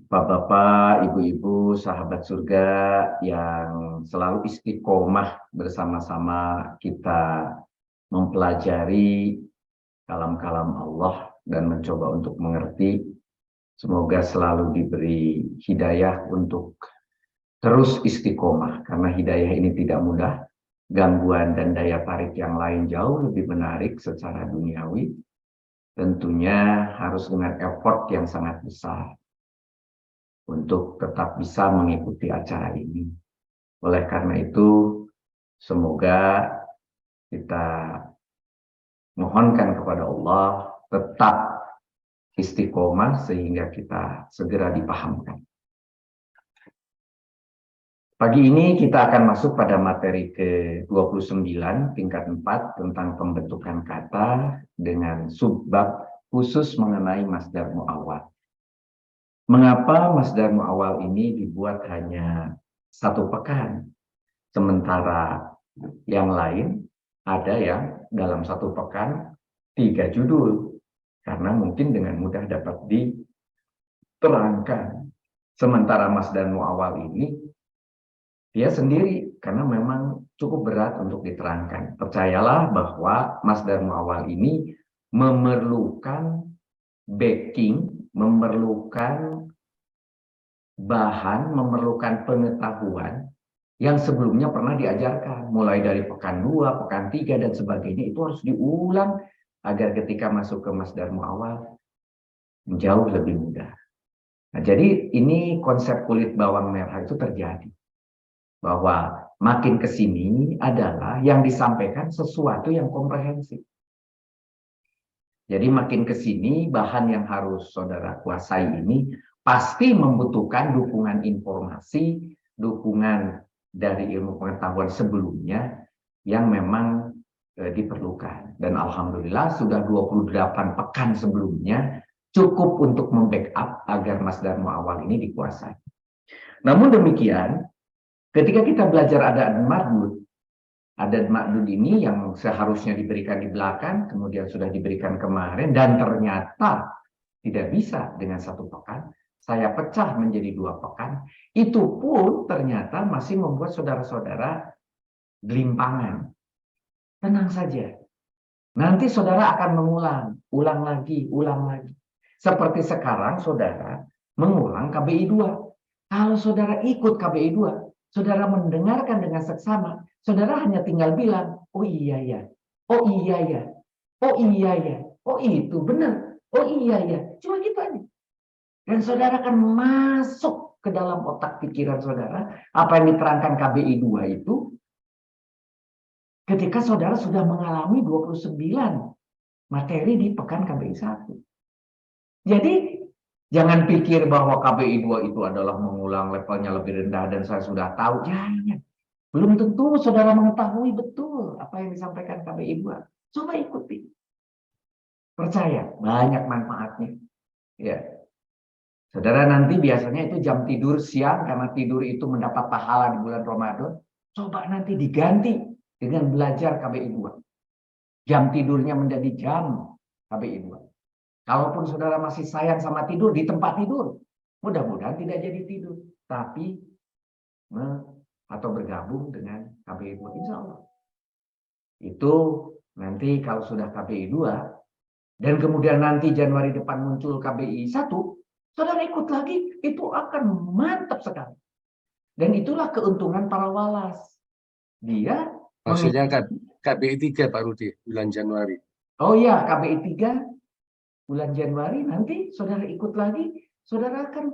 Bapak-bapak, ibu-ibu, sahabat surga yang selalu istiqomah bersama-sama kita mempelajari kalam-kalam Allah dan mencoba untuk mengerti. Semoga selalu diberi hidayah untuk terus istiqomah, karena hidayah ini tidak mudah. Gangguan dan daya tarik yang lain jauh lebih menarik secara duniawi. Tentunya harus dengan effort yang sangat besar untuk tetap bisa mengikuti acara ini. Oleh karena itu, semoga kita mohonkan kepada Allah tetap istiqomah sehingga kita segera dipahamkan. Pagi ini kita akan masuk pada materi ke-29 tingkat 4 tentang pembentukan kata dengan subbab khusus mengenai masdar mu'awwal. Mengapa masdar mu'awwal ini dibuat hanya 1 pekan, sementara yang lain ada yang dalam 1 pekan 3 judul, karena mungkin dengan mudah dapat diterangkan. Sementara masdar mu'awwal ini dia sendiri, karena memang cukup berat untuk diterangkan. Percayalah bahwa masdar mu'awwal ini memerlukan backing, memerlukan bahan, memerlukan pengetahuan yang sebelumnya pernah diajarkan. Mulai dari pekan 2, pekan 3, dan sebagainya. Itu harus diulang agar ketika masuk ke masdar mu'awwal jauh lebih mudah. Nah, jadi ini konsep kulit bawang merah itu terjadi. Bahwa makin ke sini adalah yang disampaikan sesuatu yang komprehensif. Jadi makin ke sini bahan yang harus saudara kuasai ini pasti membutuhkan dukungan informasi, dukungan dari ilmu pengetahuan sebelumnya yang memang diperlukan. Dan alhamdulillah sudah 28 pekan sebelumnya cukup untuk membackup agar masdar mu'awwal ini dikuasai. Namun demikian, ketika kita belajar adad ma'dud ini yang seharusnya diberikan di belakang, kemudian sudah diberikan kemarin, dan ternyata tidak bisa dengan 1 pekan, saya pecah menjadi 2 pekan, itu pun ternyata masih membuat saudara-saudara gelimpangan. Tenang saja, nanti saudara akan mengulang, ulang lagi. Seperti sekarang saudara mengulang KBI 2. Kalau saudara ikut KBI 2, saudara mendengarkan dengan seksama, saudara hanya tinggal bilang, oh iya ya, oh iya ya, oh iya ya, oh itu benar, oh iya ya, cuma gitu aja. Dan saudara akan masuk ke dalam otak pikiran saudara, apa yang diterangkan KBI 2 itu, ketika saudara sudah mengalami 29 materi di pekan KBI 1. Jadi, jangan pikir bahwa KBI 2 itu adalah mengulang levelnya lebih rendah dan saya sudah tahu. Jangan. Belum tentu saudara mengetahui betul apa yang disampaikan KBI 2. Coba ikuti. Percaya, banyak manfaatnya. Ya. Saudara nanti biasanya itu jam tidur siang karena tidur itu mendapat pahala di bulan Ramadan. Coba nanti diganti dengan belajar KBI 2. Jam tidurnya menjadi jam KBI 2. Kalaupun saudara masih sayang sama tidur di tempat tidur, mudah-mudahan tidak jadi tidur, tapi atau bergabung dengan KBI 2, insya Allah. Itu nanti kalau sudah KBI 2, dan kemudian nanti Januari depan muncul KBI 1, saudara ikut lagi, itu akan mantap sekali. Dan itulah keuntungan para walas. Dia Maksudnya KBI 3 Pak Rudi, bulan Januari. Oh iya, KBI 3 bulan Januari, nanti saudara ikut lagi, saudara akan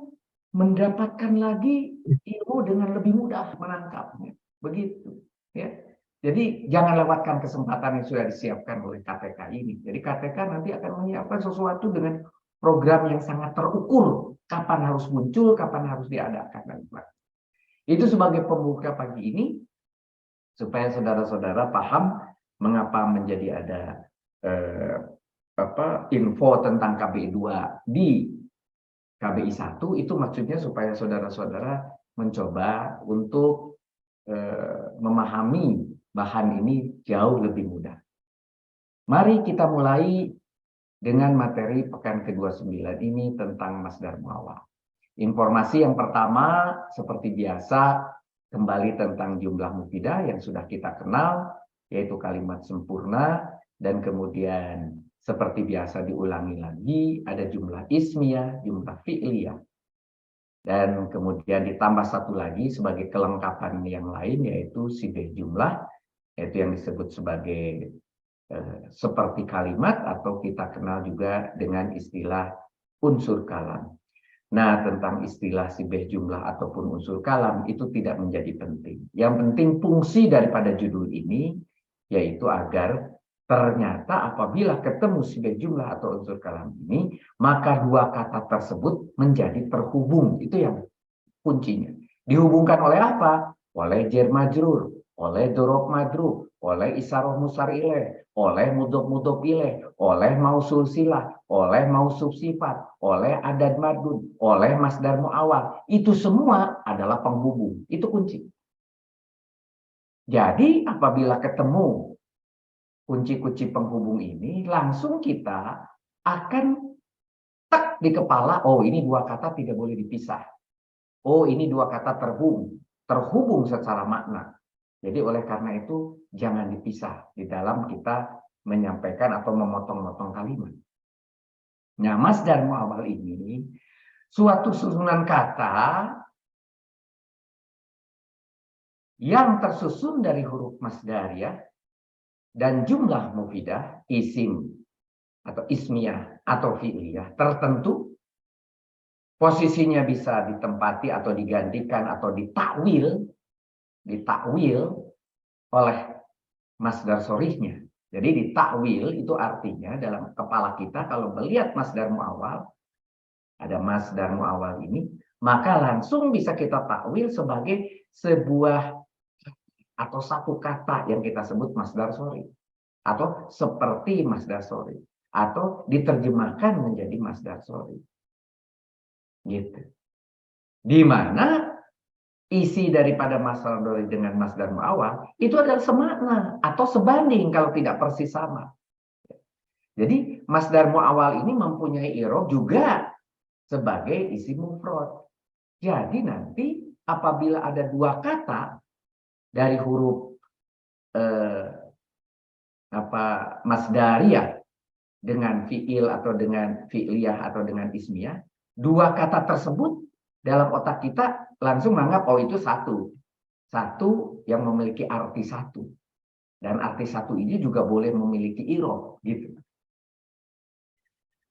mendapatkan lagi ilmu dengan lebih mudah menangkapnya. Begitu. Ya. Jadi jangan lewatkan kesempatan yang sudah disiapkan oleh KTK ini. Jadi KTK nanti akan menyiapkan sesuatu dengan program yang sangat terukur. Kapan harus muncul, kapan harus diadakan. Itu sebagai pembuka pagi ini, supaya saudara-saudara paham mengapa menjadi ada info tentang KBI 2 di KBI 1, itu maksudnya supaya saudara-saudara mencoba untuk memahami bahan ini jauh lebih mudah. Mari kita mulai dengan materi pekan ke-29 ini tentang masdar mu'awwal. Informasi yang pertama, seperti biasa, kembali tentang jumlah mufidah yang sudah kita kenal, yaitu kalimat sempurna, dan kemudian seperti biasa diulangi lagi, ada jumlah ismiyah, jumlah fi'liyah. Dan kemudian ditambah satu lagi sebagai kelengkapan yang lain, yaitu sibeh jumlah, yaitu yang disebut sebagai seperti kalimat, atau kita kenal juga dengan istilah unsur kalam. Nah, tentang istilah sibeh jumlah ataupun unsur kalam itu tidak menjadi penting. Yang penting fungsi daripada judul ini, yaitu agar ternyata apabila ketemu sibeh jumlah atau unsur kalam ini, maka dua kata tersebut menjadi terhubung. Itu yang kuncinya. Dihubungkan oleh apa? Oleh jar majrur, oleh dzaraf madruf, oleh isyaroh musar ilaih, oleh mudhof ilaih, oleh mausul silah, oleh mausuf sifat, oleh adad mardud, oleh masdar muawwal. Itu semua adalah penghubung. Itu kunci. Jadi apabila ketemu kunci-kunci penghubung ini, langsung kita akan tek di kepala, oh ini dua kata tidak boleh dipisah. Oh, ini dua kata terhubung secara makna. Jadi oleh karena itu jangan dipisah di dalam kita menyampaikan atau memotong-motong kalimat. Nah, masdar muawwal ini suatu susunan kata yang tersusun dari huruf masdariyah dan jumlah mufidah, isim atau ismiyah atau fi'liyah tertentu. Posisinya bisa ditempati atau digantikan atau ditakwil oleh masdar sorihnya. Jadi ditakwil itu artinya dalam kepala kita kalau melihat masdar muawwal, ada masdar muawwal ini, maka langsung bisa kita takwil sebagai sebuah atau satu kata yang kita sebut masdar sorih, atau seperti masdar sorih, atau diterjemahkan menjadi masdar sorih. Gitu. Di mana isi daripada masdar sorih dengan masdar muawwal itu adalah semakna atau sebanding kalau tidak persis sama. Jadi masdar muawwal ini mempunyai i'rab juga sebagai isim mufrad. Jadi nanti apabila ada dua kata dari huruf masdariyah dengan fi'il atau dengan fi'liyah atau dengan ismiyah, dua kata tersebut dalam otak kita langsung menganggap oh itu satu yang memiliki arti satu, dan arti satu ini juga boleh memiliki i'rab gitu.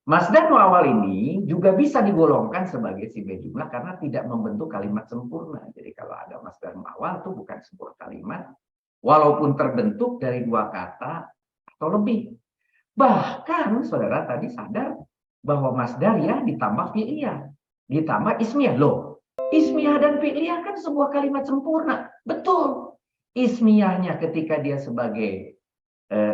Masdar muawwal ini juga bisa digolongkan sebagai sibeh jumlah karena tidak membentuk kalimat sempurna. Jadi kalau ada masdar muawwal itu bukan sebuah kalimat walaupun terbentuk dari dua kata atau lebih. Bahkan saudara tadi sadar bahwa masdariyah ditambah fi'liyah, ditambah ismiyah. Loh, ismiyah dan fi'liyah kan sebuah kalimat sempurna. Betul. Ismiyahnya ketika dia sebagai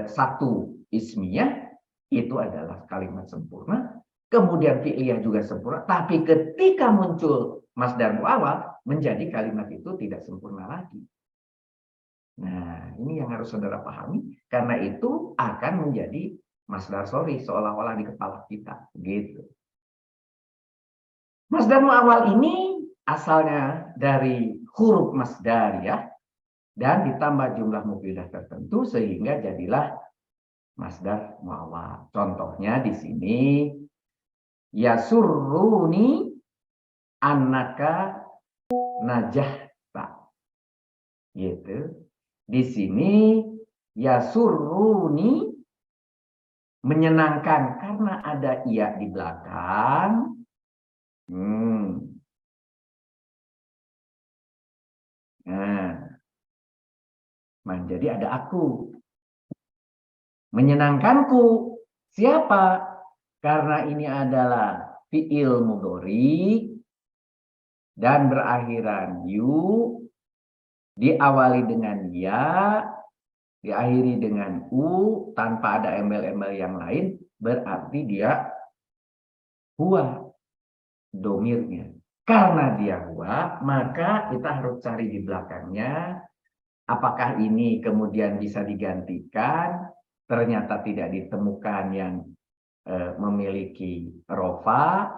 satu ismiyah, itu adalah kalimat sempurna. Kemudian fi'liyah juga sempurna. Tapi ketika muncul masdar muawwal, menjadi kalimat itu tidak sempurna lagi. Nah, ini yang harus saudara pahami. Karena itu akan menjadi masdar sorih seolah-olah di kepala kita. Gitu. Masdar muawwal ini asalnya dari huruf masdariyah dan ditambah jumlah mufidah tertentu sehingga jadilah masdar muawwal. Contohnya di sini yasurruni annaka najahta. Gitu. Di sini yasurruni menyenangkan karena ada ia di belakang. Nah, jadi ada aku. Menyenangkanku. Siapa? Karena ini adalah fi'il mudhari dan berakhiran yu, diawali dengan ya, diakhiri dengan u tanpa ada embel-embel yang lain, berarti dia huwa domirnya. Karena dia huwa, maka kita harus cari di belakangnya apakah ini kemudian bisa digantikan. Ternyata tidak ditemukan yang memiliki rofa,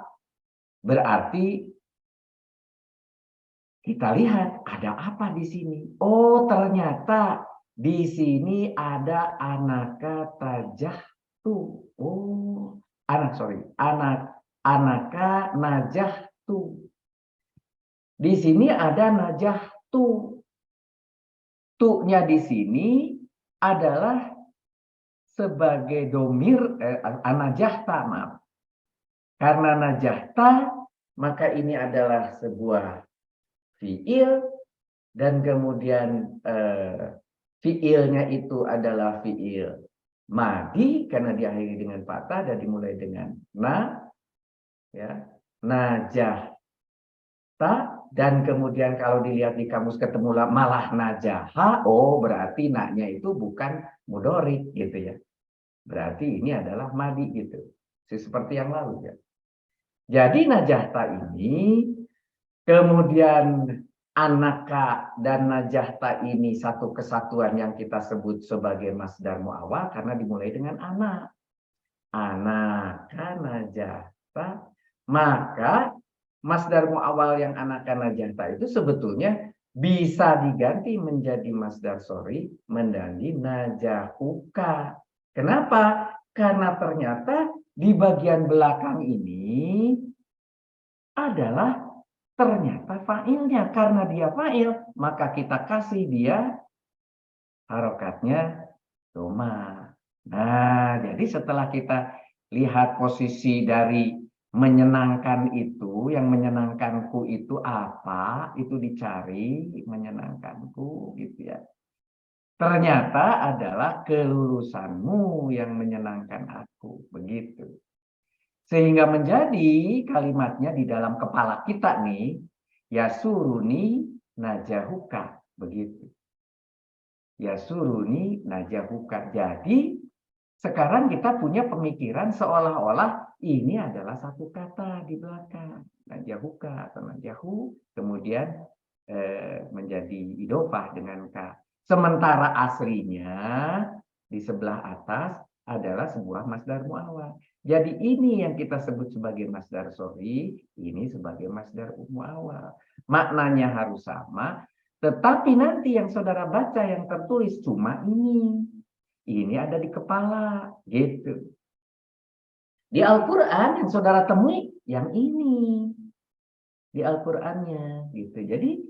berarti kita lihat ada apa di sini. Oh, ternyata di sini ada anaka tajahtu. Oh, anaka najahtu. Di sini ada najahtu. Tu-nya di sini adalah sebagai domir najahta, maaf. Karena najahta, maka ini adalah sebuah fiil, dan kemudian fiilnya itu adalah fiil madi karena diakhiri dengan fathah dan dimulai dengan na, ya, najahta, dan kemudian kalau dilihat di kamus ketemu malah najaha, oh berarti na-nya itu bukan mudhorik gitu ya, berarti ini adalah madi gitu, seperti yang lalu ya. Jadi najahta ini kemudian anaka dan najahta ini satu kesatuan yang kita sebut sebagai masdar muawwal karena dimulai dengan anak. Anaka najahta, maka masdar muawwal yang anaka najahta itu sebetulnya bisa diganti menjadi masdar sori menjadi najahuka. Kenapa? Karena ternyata di bagian belakang ini adalah ternyata fa'ilnya. Karena dia fa'il, maka kita kasih dia harokatnya doma. Nah, jadi setelah kita lihat posisi dari menyenangkan itu, yang menyenangkanku itu apa, itu dicari menyenangkanku gitu ya. Ternyata adalah kelulusanmu yang menyenangkan aku, begitu. Sehingga menjadi kalimatnya di dalam kepala kita nih, yasuruni najahuka, begitu. Yasuruni najahuka. Jadi sekarang kita punya pemikiran seolah-olah ini adalah satu kata di belakang. Najahuka atau najahu, kemudian menjadi idofah dengan ka. Sementara aslinya di sebelah atas adalah sebuah masdar muawwal. Jadi ini yang kita sebut sebagai masdar sori, ini sebagai masdar muawwal. Maknanya harus sama, tetapi nanti yang saudara baca yang tertulis cuma ini. Ini ada di kepala, gitu. Di Al-Quran yang saudara temui yang ini. Di Al-Qurannya, gitu. Jadi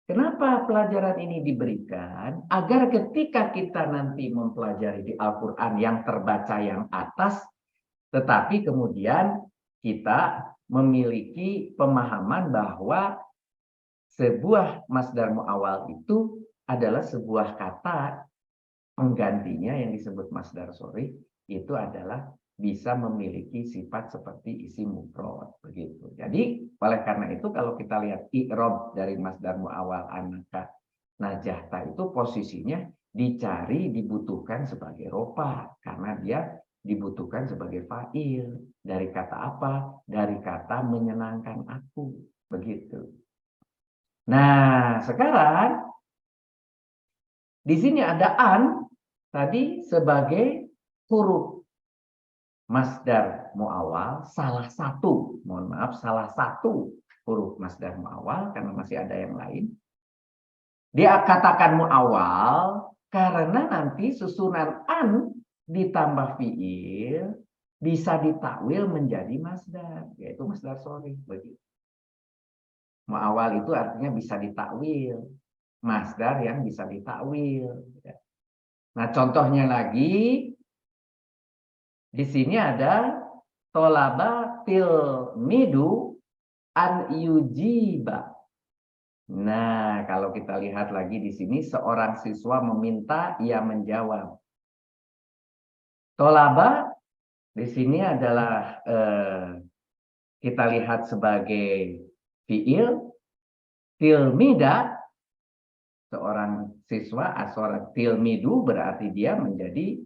kenapa pelajaran ini diberikan? Agar ketika kita nanti mempelajari di Al-Quran yang terbaca yang atas, tetapi kemudian kita memiliki pemahaman bahwa sebuah masdar muawwal itu adalah sebuah kata penggantinya yang disebut masdar sori, itu adalah bisa memiliki sifat seperti isim mufrad, begitu. Jadi oleh karena itu kalau kita lihat i'rab dari masdar muawwal anaka najahta itu posisinya dicari, dibutuhkan sebagai rofa karena dia dibutuhkan sebagai fa'il. Dari kata apa? Dari kata menyenangkan aku, begitu. Nah, sekarang di sini ada an tadi sebagai huruf masdar muawwal, salah satu, mohon maaf, salah satu huruf masdar muawwal karena masih ada yang lain. Dia katakan muawwal karena nanti susunan an ditambah fiil bisa ditakwil menjadi masdar, yaitu masdar sori, begitu. Muawwal itu artinya bisa ditakwil, masdar yang bisa ditakwil. Nah, contohnya lagi di sini ada tolaba tilmidu an yujiba. Nah, kalau kita lihat lagi di sini seorang siswa meminta, ia menjawab. Tolaba di sini adalah kita lihat sebagai fiil, tilmida seorang siswa, seorang tilmidu berarti dia menjadi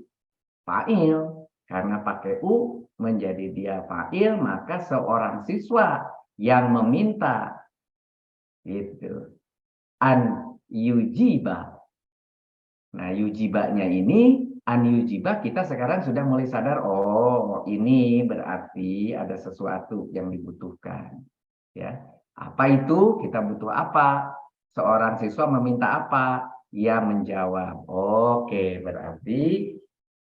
fa'il. Karena pakai u menjadi dia fa'il, maka seorang siswa yang meminta gitu. An yujiba. Nah, yujibanya ini an yujiba kita sekarang sudah mulai sadar, oh ini berarti ada sesuatu yang dibutuhkan. Ya. Apa Apa itu? Kita butuh apa? Seorang siswa meminta apa? Ia menjawab. Oke, berarti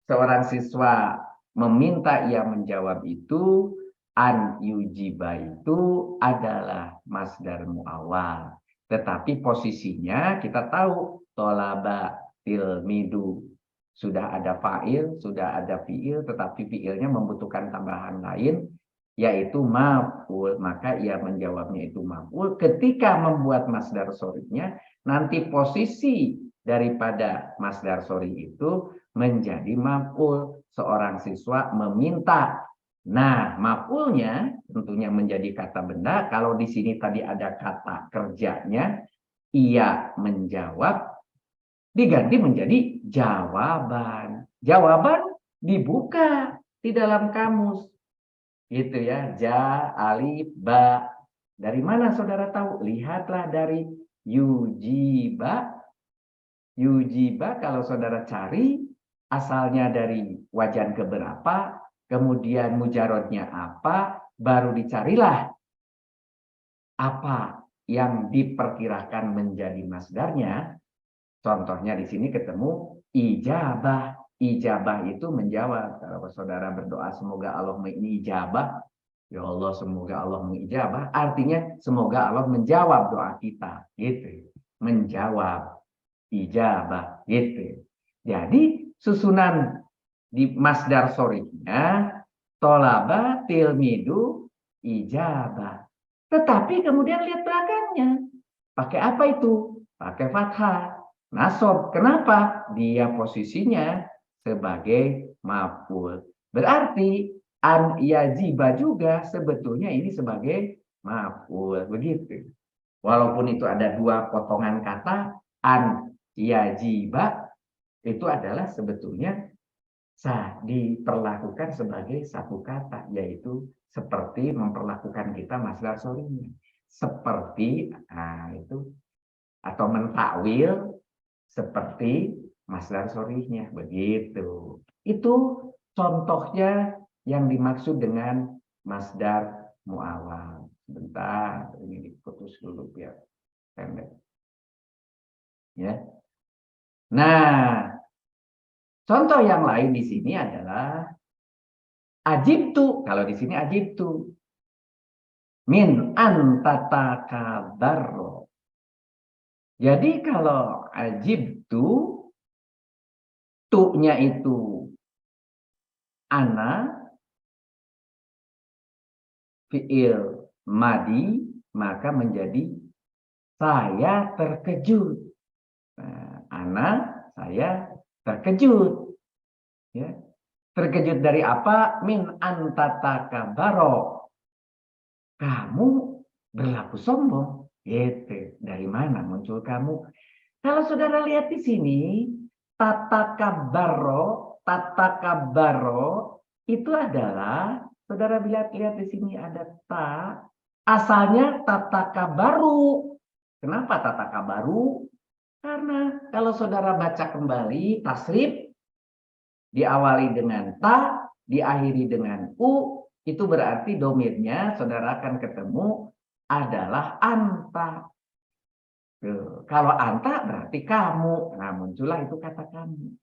seorang siswa meminta ia menjawab itu, an yujiba itu adalah masdar muawwal. Tetapi posisinya kita tahu tolaba tilmidu. Sudah ada fa'il, sudah ada fi'il, tetapi fi'ilnya membutuhkan tambahan lain, yaitu maf'ul. Maka ia menjawabnya itu maf'ul. Ketika membuat masdar shorihnya, nanti posisi daripada masdar shorih itu menjadi maf'ul. Seorang siswa meminta. Nah, maf'ulnya tentunya menjadi kata benda. Kalau di sini tadi ada kata kerjanya, ia menjawab, diganti menjadi jawaban. Jawaban dibuka di dalam kamus. Gitu ya, ja, alif, ba. Dari mana saudara tahu? Lihatlah dari yujiba. Yujiba kalau saudara cari, asalnya dari wajan keberapa, kemudian mujarodnya apa, baru dicarilah apa yang diperkirakan menjadi masdarnya. Contohnya di sini ketemu ijabah. Ijabah itu menjawab. Kalau saudara berdoa semoga Allah mengijabah, ya Allah semoga Allah mengijabah, artinya semoga Allah menjawab doa kita, gitu. Menjawab, ijabah, gitu. Jadi susunan di masdar shorihnya tolaba tilmidu ijabah. Tetapi kemudian lihat belakangnya. Pakai apa itu? Pakai fathah. Nasob. Kenapa? Dia posisinya sebagai maf'ul. Berarti an yajiba juga sebetulnya ini sebagai maf'ul. Begitu. Walaupun itu ada dua potongan kata, an yajiba itu adalah sebetulnya diperlakukan sebagai satu kata, yaitu seperti memperlakukan kita masdar shorihnya. Seperti, nah itu, atau mentakwil seperti masdar shorihnya, begitu. Itu contohnya yang dimaksud dengan masdar muawwal. Sebentar, ini diputus dulu biar pendek. Ya. Nah, contoh yang lain di sini adalah ajibtu. Kalau di sini ajibtu min antatakabarro. Jadi kalau ajibtu, tu-nya itu ana, fi'il madi, maka menjadi saya terkejut. Nah, ana, saya terkejut. Ya. Terkejut dari apa? Min antatakabaro. Kamu berlaku sombong. Gitu. Dari mana muncul kamu? Kalau saudara lihat di sini, tatakabaro itu adalah, saudara lihat di sini ada ta, asalnya tatakabaru. Kenapa tatakabaru? Karena kalau saudara baca kembali tasrif, diawali dengan ta, diakhiri dengan u, itu berarti domirnya saudara akan ketemu adalah anta. Kalau anta berarti kamu. Nah, muncullah itu kata kamu.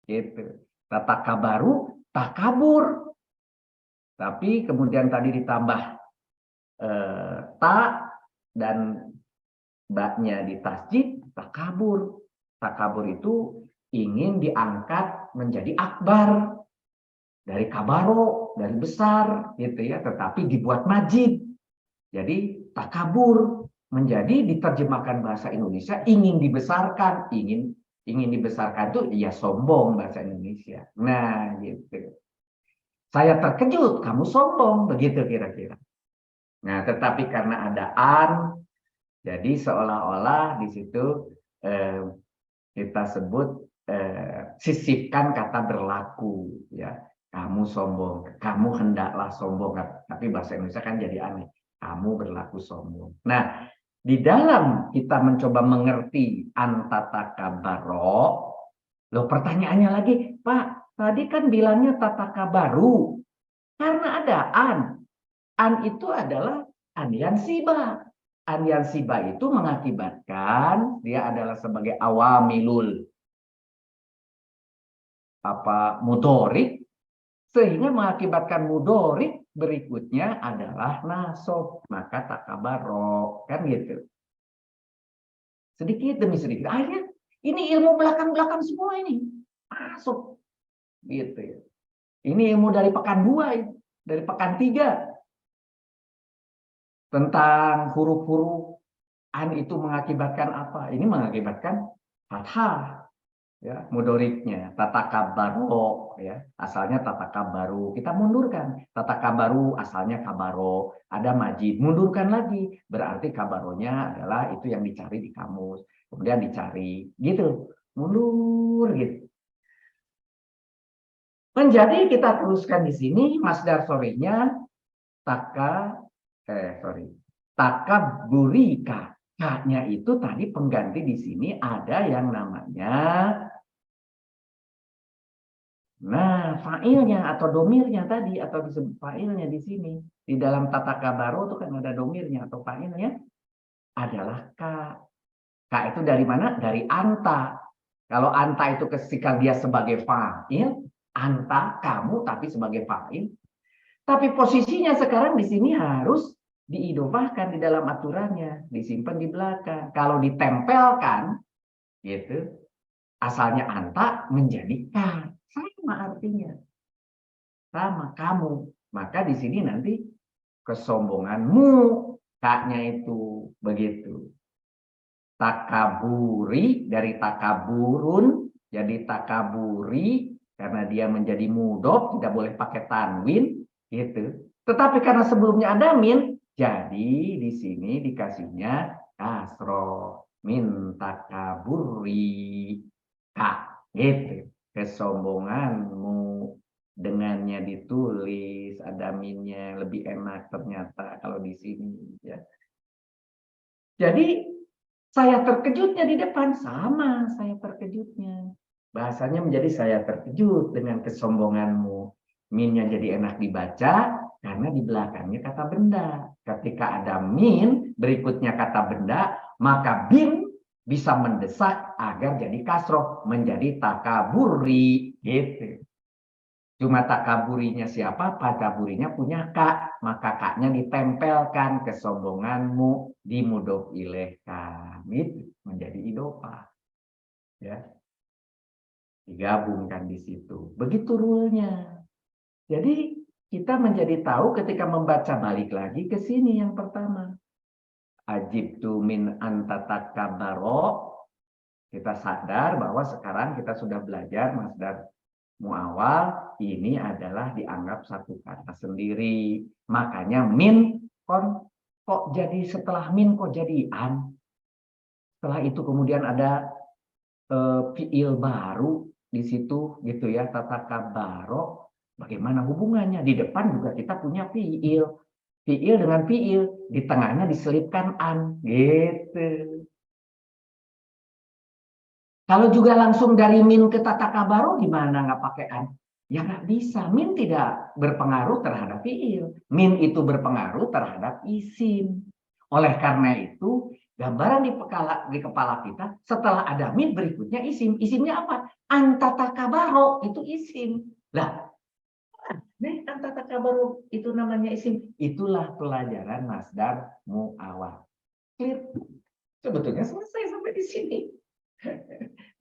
Gitu. Tatakabaru, takabur. Tapi kemudian tadi ditambah ta dan baknya di tasjid, takabur. Takabur itu ingin diangkat menjadi akbar. Dari kabaro, dari besar, gitu ya. Tetapi dibuat majid. Jadi takabur. Menjadi diterjemahkan bahasa Indonesia ingin dibesarkan, ingin dibesarkan itu ya sombong bahasa Indonesia. Nah, gitu. Saya terkejut, kamu sombong, begitu kira-kira. Nah, tetapi karena ada an, jadi seolah-olah di situ kita sebut sisipkan kata berlaku, ya. Kamu sombong, kamu hendaklah sombong, tapi bahasa Indonesia kan jadi aneh. Kamu berlaku sombong. Nah, di dalam kita mencoba mengerti antatakabaro, loh pertanyaannya lagi, Pak, tadi kan bilangnya tatakabaru. Karena ada an. An itu adalah an yang siba. an yang siba itu mengakibatkan dia adalah sebagai awamilul mudorik, sehingga mengakibatkan mudorik berikutnya adalah nasob, maka takabaro, kan gitu. Sedikit demi sedikit. Akhirnya ini ilmu belakang-belakang semua ini masuk, gitu ya. Ini ilmu dari pekan 2, dari pekan 3 tentang huruf-huruf an itu mengakibatkan apa? Ini mengakibatkan fathah. Ya, mudoriknya tatakabaro, ya, asalnya tatakabaru. Kita mundurkan, tatakabaru asalnya kabaro, ada majid, mundurkan lagi, berarti kabaronya adalah itu yang dicari di kamus, kemudian dicari gitu, mundur gitu. Menjadi kita teruskan di sini masdar sorenya takaburika. K-nya itu tadi pengganti di sini ada yang namanya fa'ilnya atau domirnya tadi, atau disebut fa'ilnya di sini. Di dalam tata kabaro itu kan ada domirnya atau fa'ilnya adalah K. K itu dari mana? Dari anta. Kalau anta itu ketika dia sebagai fa'il, anta, kamu, tapi sebagai fa'il. Tapi posisinya sekarang di sini harus diidofahkan di dalam aturannya, disimpan di belakang. Kalau ditempelkan, gitu, asalnya anta menjadi K. Sama artinya. Sama kamu. Maka di sini nanti kesombonganmu, K-nya itu begitu. Takaburi dari takaburun jadi takaburi karena dia menjadi mudhof, tidak boleh pakai tanwin gitu. Tetapi karena sebelumnya ada min, jadi di sini dikasihnya kasro min takaburi K gitu. Kesombonganmu, dengannya ditulis ada minnya, lebih enak ternyata kalau di sini ya. Jadi saya terkejutnya di depan sama saya terkejutnya. Bahasanya menjadi saya terkejut dengan kesombonganmu. Minnya jadi enak dibaca karena di belakangnya kata benda. Ketika ada min berikutnya kata benda, maka bin bisa mendesak agar jadi kasroh, menjadi takaburi gitu. Cuma takaburinya siapa? Takaburinya punya kak, maka kaknya ditempelkan kesombonganmu di mudhof ilaihkan, gitu menjadi idofah. Ya. Digabungkan di situ. Begitu rule-nya. Jadi kita menjadi tahu ketika membaca, balik lagi ke sini yang pertama. Ajibtu min antatakabaro. Kita sadar bahwa sekarang kita sudah belajar masdar muawal ini adalah dianggap satu kata sendiri. Makanya min kok jadi setelah min kok jadi an. Setelah itu kemudian ada fiil baru di situ gitu ya, tatakabaro. Bagaimana hubungannya? Di depan juga kita punya fiil. Fiil dengan fiil, di tengahnya diselipkan an gitu. Kalau juga langsung dari min ke tatakabaro gimana nggak pakai an? Ya nggak bisa. Min tidak berpengaruh terhadap fiil. Min itu berpengaruh terhadap isim. Oleh karena itu, gambaran di kepala kita, setelah ada min berikutnya isim. Isimnya apa? Antatakabaro itu isim. Lah, nih antatakabaro itu namanya isim. Itulah pelajaran masdar muawwal. Clear? Sebetulnya selesai sampai di sini.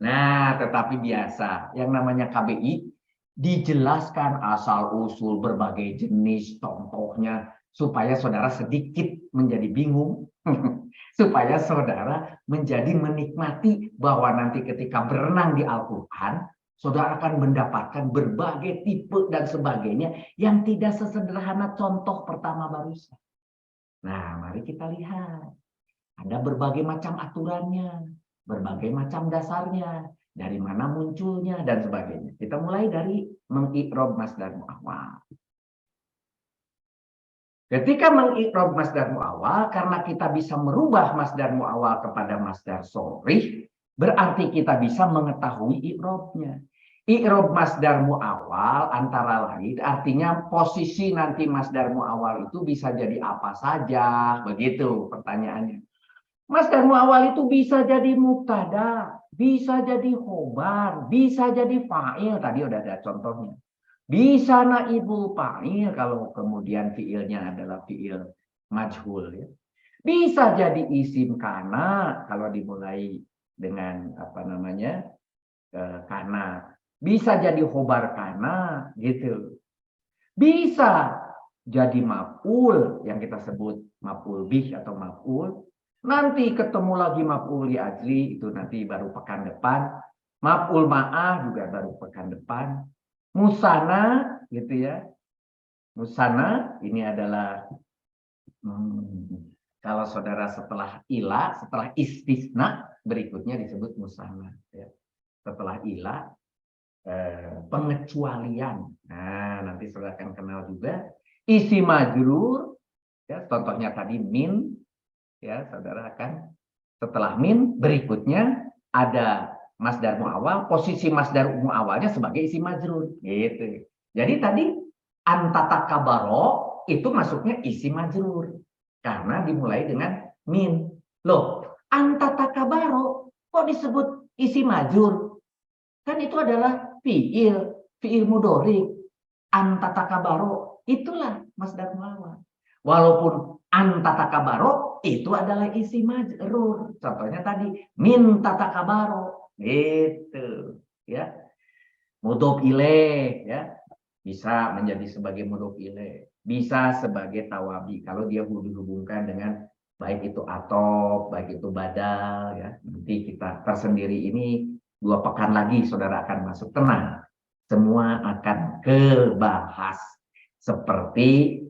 Nah, tetapi biasa yang namanya KBI dijelaskan asal-usul berbagai jenis contohnya supaya saudara sedikit menjadi bingung, supaya saudara menjadi menikmati bahwa nanti ketika berenang di Al-Quran, saudara akan mendapatkan berbagai tipe dan sebagainya yang tidak sesederhana contoh pertama barusan. Nah, mari kita lihat. Ada berbagai macam aturannya, berbagai macam dasarnya, dari mana munculnya, dan sebagainya. Kita mulai dari mengi'rob masdar muawwal. Ketika mengi'rob masdar muawwal, karena kita bisa merubah masdar muawwal kepada masdar sharih, berarti kita bisa mengetahui i'robnya. i'rob masdar mu'awwal antara lain artinya posisi nanti masdar mu'awwal itu bisa jadi apa saja, begitu pertanyaannya. Masdar mu'awwal itu bisa jadi mubtada, bisa jadi khobar, bisa jadi fa'il, tadi udah ada contohnya. Bisa naibul fa'il kalau kemudian fiilnya adalah fiil majhul ya. Bisa jadi isim kana kalau dimulai dengan apa namanya? Kana. Bisa jadi khobar kana gitu. Bisa jadi maf'ul yang kita sebut maf'ul bih atau maf'ul. Nanti ketemu lagi maf'ul li ajli itu nanti baru pekan depan. Maf'ul ma'ah juga baru pekan depan. Musana gitu ya. Musana ini adalah kalau saudara setelah ila, setelah istisna berikutnya disebut musana ya. Setelah ila pengecualian. Nah, nanti saudara akan kenal juga isi majrur ya, contohnya tadi min ya, saudara akan setelah min berikutnya ada masdar muawwal, posisi masdar muawwalnya sebagai isi majrur gitu. Jadi tadi antatakabaro itu masuknya isi majrur karena dimulai dengan min. Loh, antatakabaro kok disebut isi majrur? Kan itu adalah fiil mudhari. Antatakabaro itulah masdar muawwal. Walaupun antatakabaro itu adalah isi majrur. Contohnya tadi min tatakabaro gitu ya. Mudhof ilaih ya. Bisa menjadi sebagai mudhof ilaih, bisa sebagai tawabi kalau dia dihubungkan dengan baik itu atof, baik itu badal ya. Nanti kita tersendiri ini 2 pekan lagi saudara akan masuk, tenang. Semua akan kebahas seperti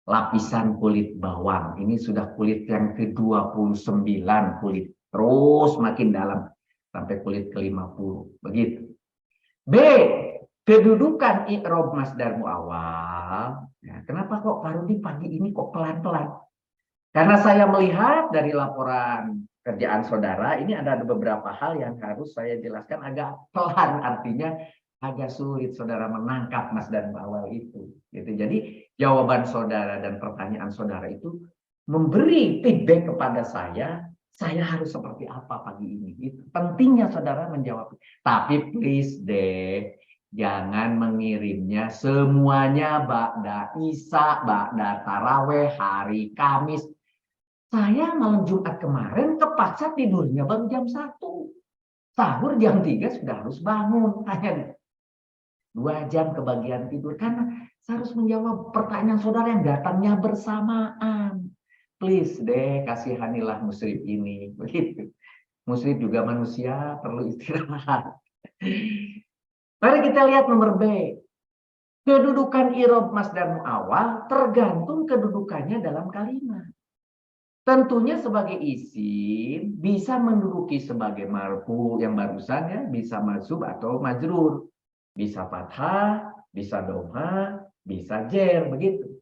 lapisan kulit bawang. Ini sudah kulit yang ke-29 kulit. Terus makin dalam sampai kulit ke-50. Begitu. B. Kedudukan i'rob masdar mu'awwal. Ya, kenapa kok Pak Rudi pagi ini kok pelan-pelan? Karena saya melihat dari laporan kerjaan saudara, ini ada beberapa hal yang harus saya jelaskan agak pelan, artinya agak sulit saudara menangkap masdar mu'awwal itu. Gitu. Jadi jawaban saudara dan pertanyaan saudara itu memberi feedback kepada saya harus seperti apa pagi ini. Itu pentingnya saudara menjawab. Tapi please deh, jangan mengirimnya semuanya ba'da Isya, ba'da taraweh, hari Kamis. Saya malam Jumat kemarin kepaksa tidurnya baru jam 1. Sahur jam 3 sudah harus bangun. Hanya 2 jam kebagian tidur. Karena saya harus menjawab pertanyaan saudara yang datangnya bersamaan. Please deh, kasihanilah musyrif ini. Begitu. Musyrif juga manusia, perlu istirahat. Mari kita lihat nomor B. Kedudukan i'rob masdar mu'awwal tergantung kedudukannya dalam kalimat. Tentunya sebagai isim bisa menduduki sebagai marfu yang barusan ya, bisa mansub atau majrur. Bisa fathah, bisa dhamma, bisa jer, begitu.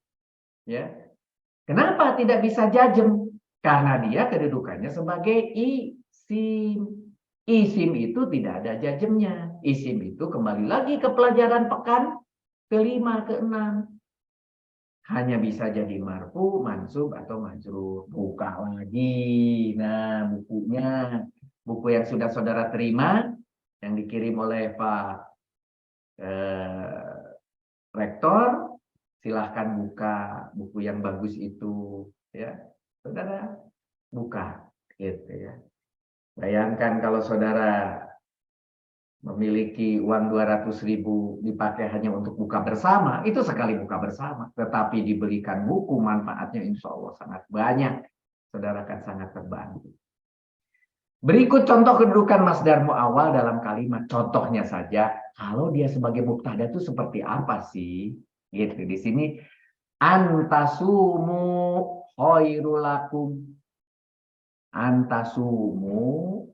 Ya. Kenapa tidak bisa jazm? Karena dia kedudukannya sebagai isim. Isim itu tidak ada jazmnya. Isim itu kembali lagi ke pelajaran pekan ke-5, ke-6. Hanya bisa jadi marfu, mansub, atau majrur. Buka lagi. Nah, bukunya. Buku yang sudah saudara terima, yang dikirim oleh Pak Rektor, silahkan buka buku yang bagus itu. Ya, saudara buka. Gitu ya. Bayangkan kalau saudara memiliki uang 200.000 dipakai hanya untuk buka bersama, itu sekali buka bersama. Tetapi diberikan buku, manfaatnya insya Allah sangat banyak. Saudara akan sangat terbantu. Berikut contoh kedudukan masdar mu'awwal dalam kalimat. Contohnya saja, kalau dia sebagai mubtada itu seperti apa sih? Gitu. Di sini antasumu khairulakum. Antasumu.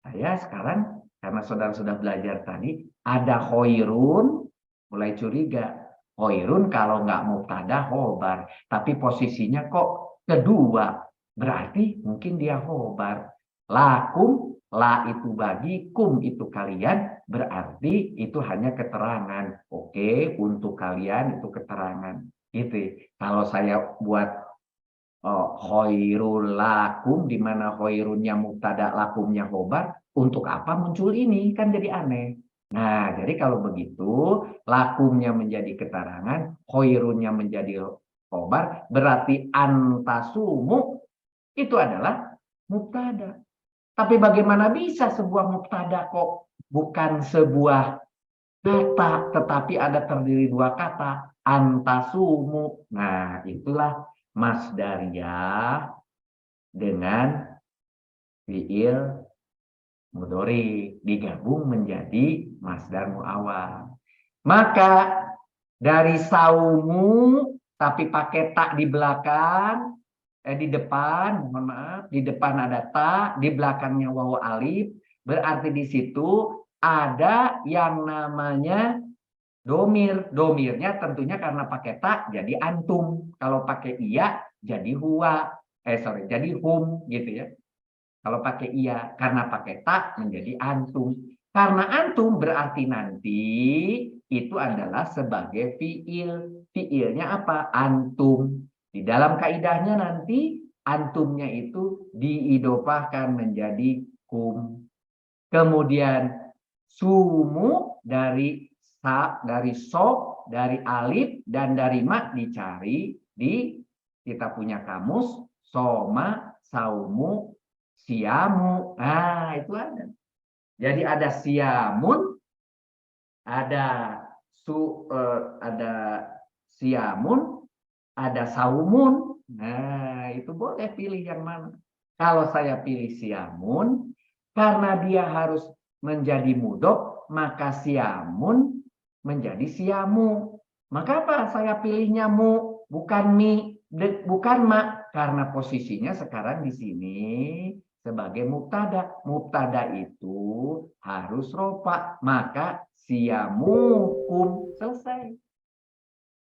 Saya sekarang karena saudara sudah belajar tadi, ada khairun, mulai curiga. Khairun kalau nggak mubtada khobar, tapi posisinya kok kedua, berarti mungkin dia khobar. Lakum La itu bagi, kum itu kalian, berarti itu hanya keterangan. Oke, untuk kalian itu keterangan. Gitu. Kalau saya buat khairul lakum, di mana khairunnya mubtada, lakumnya khobar, untuk apa muncul ini? Kan jadi aneh. Nah, jadi kalau begitu, lakumnya menjadi keterangan, khairunnya menjadi khobar, berarti antasumu itu adalah mubtada. Tapi bagaimana bisa sebuah mubtada kok bukan sebuah kata, tetapi ada terdiri dua kata, antasumu. Nah, itulah masdariyah dengan fiil mudhari digabung menjadi masdar muawwal. Maka dari saumu tapi pakai tak di belakang, di depan, mohon maaf, di depan ada ta, di belakangnya wawu alif, berarti di situ ada yang namanya domir. Domirnya tentunya karena pakai tak jadi antum. Kalau pakai iya jadi huwa. Jadi hum gitu ya. Kalau pakai iya, karena pakai tak menjadi antum. Karena antum berarti nanti itu adalah sebagai fiil. Fiilnya apa? Antum. Di dalam kaidahnya nanti antumnya itu diidofahkan menjadi kum. Kemudian sumu dari sa, dari so, dari alif dan dari mak dicari di kita punya kamus soma, saumu, siamu. Nah, itu ada. Jadi ada siamun, ada ada siamun, ada saumun. Nah, itu boleh pilih yang mana. Kalau saya pilih siamun, karena dia harus menjadi mudhof, maka siamun menjadi siamu. Maka apa? Saya pilihnya mu, bukan mi, bukan ma, karena posisinya sekarang di sini sebagai mubtada. Mubtada itu harus rofa, maka siamukum, selesai.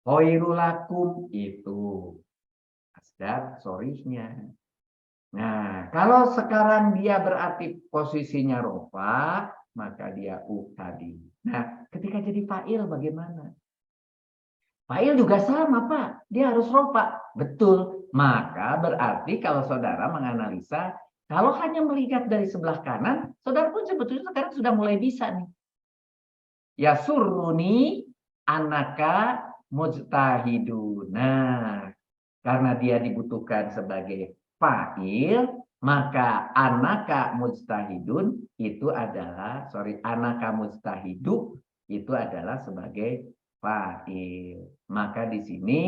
Khairulakum itu masdar sorihnya. Nah, kalau sekarang dia berarti posisinya rofa, maka dia tadi. Nah, ketika jadi fa'il bagaimana? Fa'il juga sama, Pak. Dia harus rofa. Betul. Maka berarti kalau saudara menganalisa, kalau hanya melihat dari sebelah kanan, saudara pun sebetulnya sekarang sudah mulai bisa nih. Ya suruni anaka mujtahidun. Nah, karena dia dibutuhkan sebagai fa'il, maka anaka mujtahidun itu adalah, anaka mujtahidu itu adalah sebagai fa'il. Maka di sini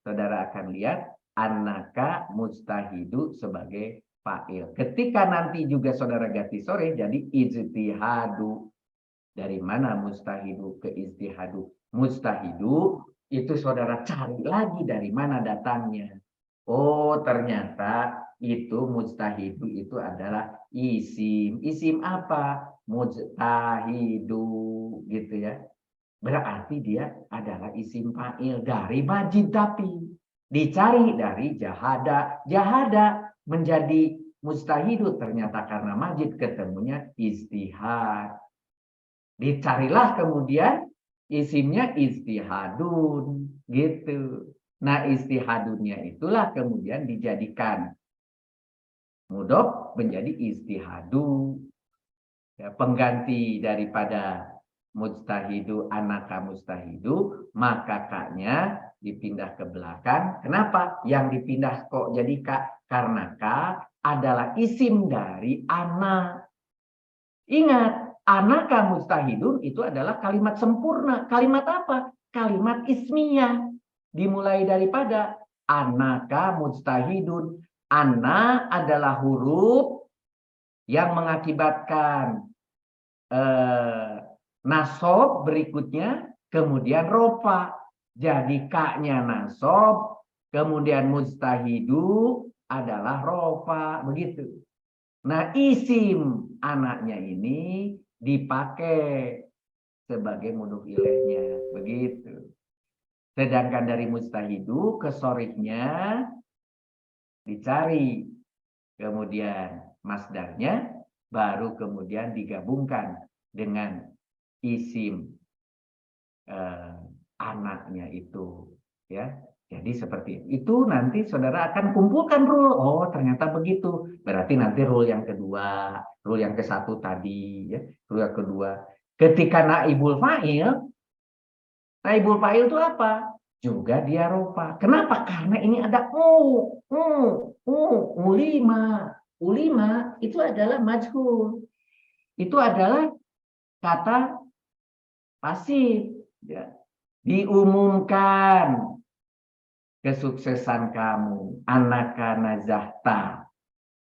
saudara akan lihat anaka mujtahidu sebagai fa'il. Ketika nanti juga saudara ganti sore jadi ijtihadu. Dari mana mustahidu ke ijtihadu? Mustahidu itu saudara cari lagi dari mana datangnya. Oh, ternyata itu mujtahidu itu adalah isim. Isim apa? Mujtahidu gitu ya. Berarti dia adalah isim fa'il dari majid, tapi dicari dari jahada. Jahada menjadi mujtahidu ternyata karena majid ketemunya istihad. Dicarilah kemudian isimnya istihadun gitu. Nah, istihadunnya itulah kemudian dijadikan mudhof menjadi istihadu. Ya, pengganti daripada mujtahidu anaka mustahidu, maka kaknya dipindah ke belakang. Kenapa? Yang dipindah kok jadi kak? Karena kak adalah isim dari anak. Ingat, anaka mustahidun itu adalah kalimat sempurna. Kalimat apa? Kalimat ismiyah. Dimulai daripada anaka mustahidun. Ana adalah huruf yang mengakibatkan nasob berikutnya, kemudian rofa. Jadi kaknya nasob, kemudian mustahidu adalah rofa. Begitu. Nah, isim anaknya ini dipakai sebagai mudhof ilaihnya. Begitu. Sedangkan dari mustahidu ke sorifnya dicari. Kemudian masdarnya baru kemudian digabungkan dengan isim anaknya itu, ya. Jadi seperti itu nanti saudara akan kumpulkan rule. Oh, ternyata begitu. Berarti nanti rule yang kedua, rule yang ke-1 tadi, ya. Rule yang kedua, ketika naibul fa'il itu apa? Juga dia rofa. Kenapa? Karena ini ada ulima. Ulima itu adalah majhul. Itu adalah kata pasif, ya. Diumumkan kesuksesan kamu, anaka najahta.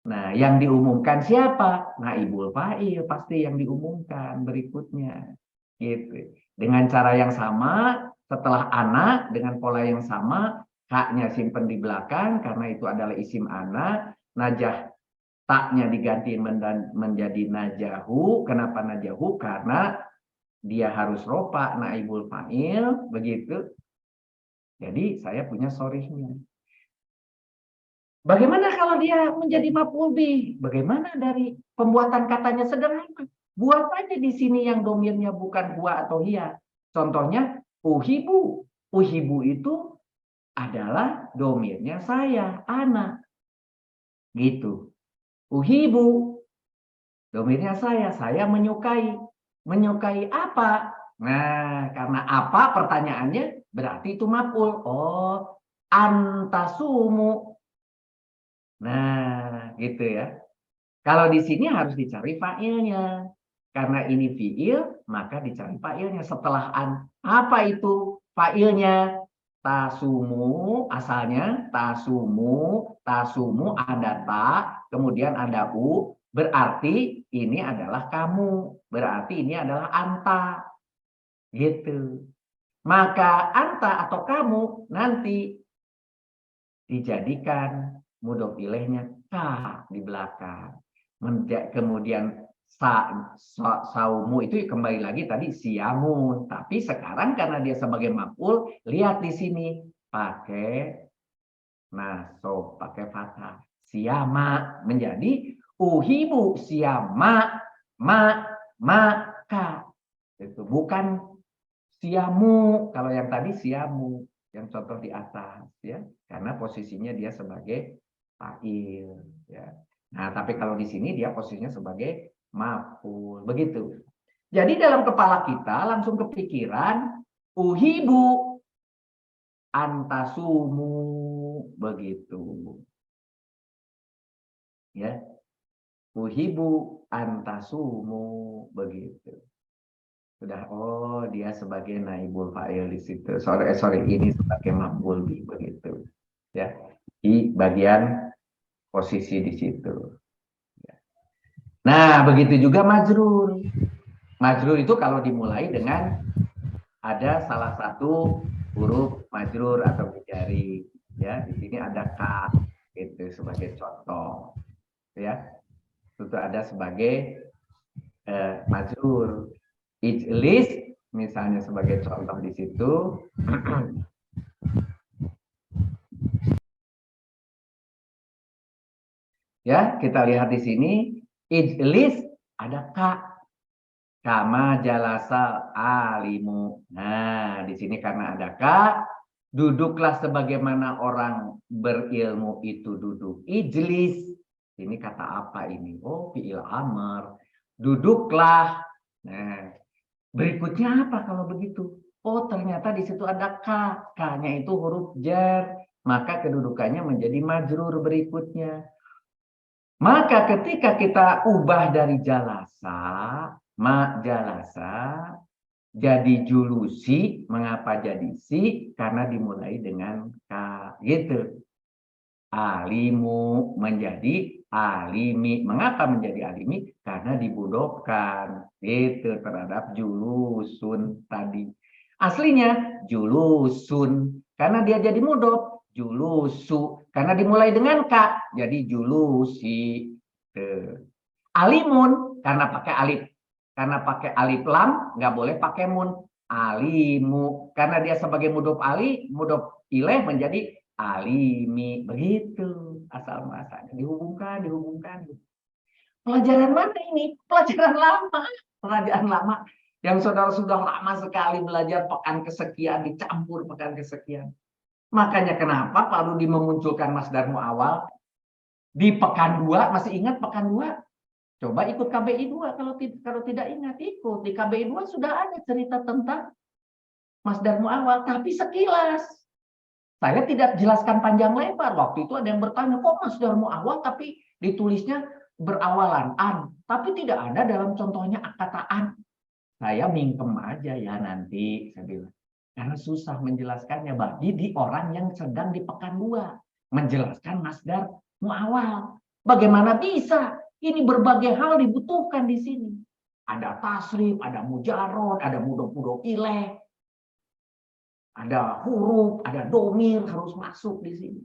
Nah, yang diumumkan siapa? Naibul fa'il pasti yang diumumkan berikutnya. Gitu. Dengan cara yang sama, setelah anak dengan pola yang sama, haknya simpen di belakang karena itu adalah isim anak, najah taknya diganti menjadi najahu. Kenapa najahu? Karena dia harus rofa naibul fa'il, begitu. Jadi saya punya sorihnya. Bagaimana kalau dia menjadi maf'ul bih? Bagaimana dari pembuatan katanya sederhana? Buat aja di sini yang domirnya bukan huwa atau hiya. Contohnya uhibu. Uhibu itu adalah domirnya saya, anak. Gitu. Uhibu. Domirnya saya menyukai. Menyukai apa? Nah, karena apa pertanyaannya? Berarti itu maf'ul. Oh, antasumu. Nah, gitu ya. Kalau di sini harus dicari fa'ilnya. Karena ini fi'il, maka dicari fa'ilnya setelah an. Apa itu fa'ilnya? Tasumu, asalnya tasumu ada ta, kemudian ada u, berarti ini adalah kamu, berarti ini adalah anta. Gitu. Maka anta atau kamu nanti dijadikan mudhof ilaihnya ka di belakang. Kemudian saumu itu kembali lagi tadi siamun, tapi sekarang karena dia sebagai maf'ul, lihat di sini pakai nasab, pakai fathah. Siama menjadi uhibu siama maka. Itu bukan siamu, kalau yang tadi siamu yang contoh di atas, ya, karena posisinya dia sebagai fa'il, ya. Nah, tapi kalau di sini dia posisinya sebagai maf'ul, begitu. Jadi dalam kepala kita langsung kepikiran uhibu antasumu, begitu. Ya. Uhibu antasumu, begitu. Sudah, oh dia sebagai naibul fa'il di situ. Sorry, ini sebagai maf'ul bih, begitu. Ya, di bagian posisi di situ. Nah, begitu juga majrur. Majrur itu kalau dimulai dengan ada salah satu huruf majrur atau jari, ya. Di sini ada ka, itu sebagai contoh, ya. Itu ada sebagai majrur. Ijlis misalnya sebagai contoh di situ. Ya, kita lihat di sini ijlis ada ka. Kama jalasa alimu. Nah, di sini karena ada ka, duduklah sebagaimana orang berilmu itu duduk. Ijlis. Ini kata apa ini? Oh, fi'il amr. Duduklah. Nah, berikutnya apa kalau begitu? Oh, ternyata di situ ada ka. Ka-nya itu huruf jar. Maka kedudukannya menjadi majrur berikutnya. Maka ketika kita ubah dari jalasa, jalasa, jadi julusi. Mengapa jadi si? Karena dimulai dengan ka. Gitu. Alimu menjadi alimi. Mengapa menjadi alimi? Karena dibudokkan itu terhadap julusun tadi. Aslinya julusun karena dia jadi mudhof, julusu karena dimulai dengan ka jadi julusi. Alimun karena pakai alif. Karena pakai alif lam nggak boleh pakai mun. Alimu karena dia sebagai mudhof mudhof ilaih menjadi alimi, begitu asal muasalnya, dihubungkan. Pelajaran mana ini? Pelajaran lama. Pelajaran lama. Yang saudara sudah lama sekali belajar pekan kesekian, dicampur pekan kesekian. Makanya kenapa Pak Rudi memunculkan Mas Darmo awal. Di pekan 2, masih ingat pekan 2? Coba ikut KBI 2, kalau tidak ingat, ikut. Di KBI 2 sudah ada cerita tentang Mas Darmo awal, tapi sekilas. Saya tidak jelaskan panjang lebar. Waktu itu ada yang bertanya, kok Mas Darmo awal tapi ditulisnya berawalan an, tapi tidak ada dalam contohnya kata an. Saya mingkem aja ya nanti, saya bilang. Karena susah menjelaskannya bagi di orang yang sedang di pekan 2. Menjelaskan Mas Darmo awal. Bagaimana bisa? Ini berbagai hal dibutuhkan di sini. Ada tasrif, ada mujarod, ada mudhof ilaih. Ada huruf, ada domir harus masuk di sini.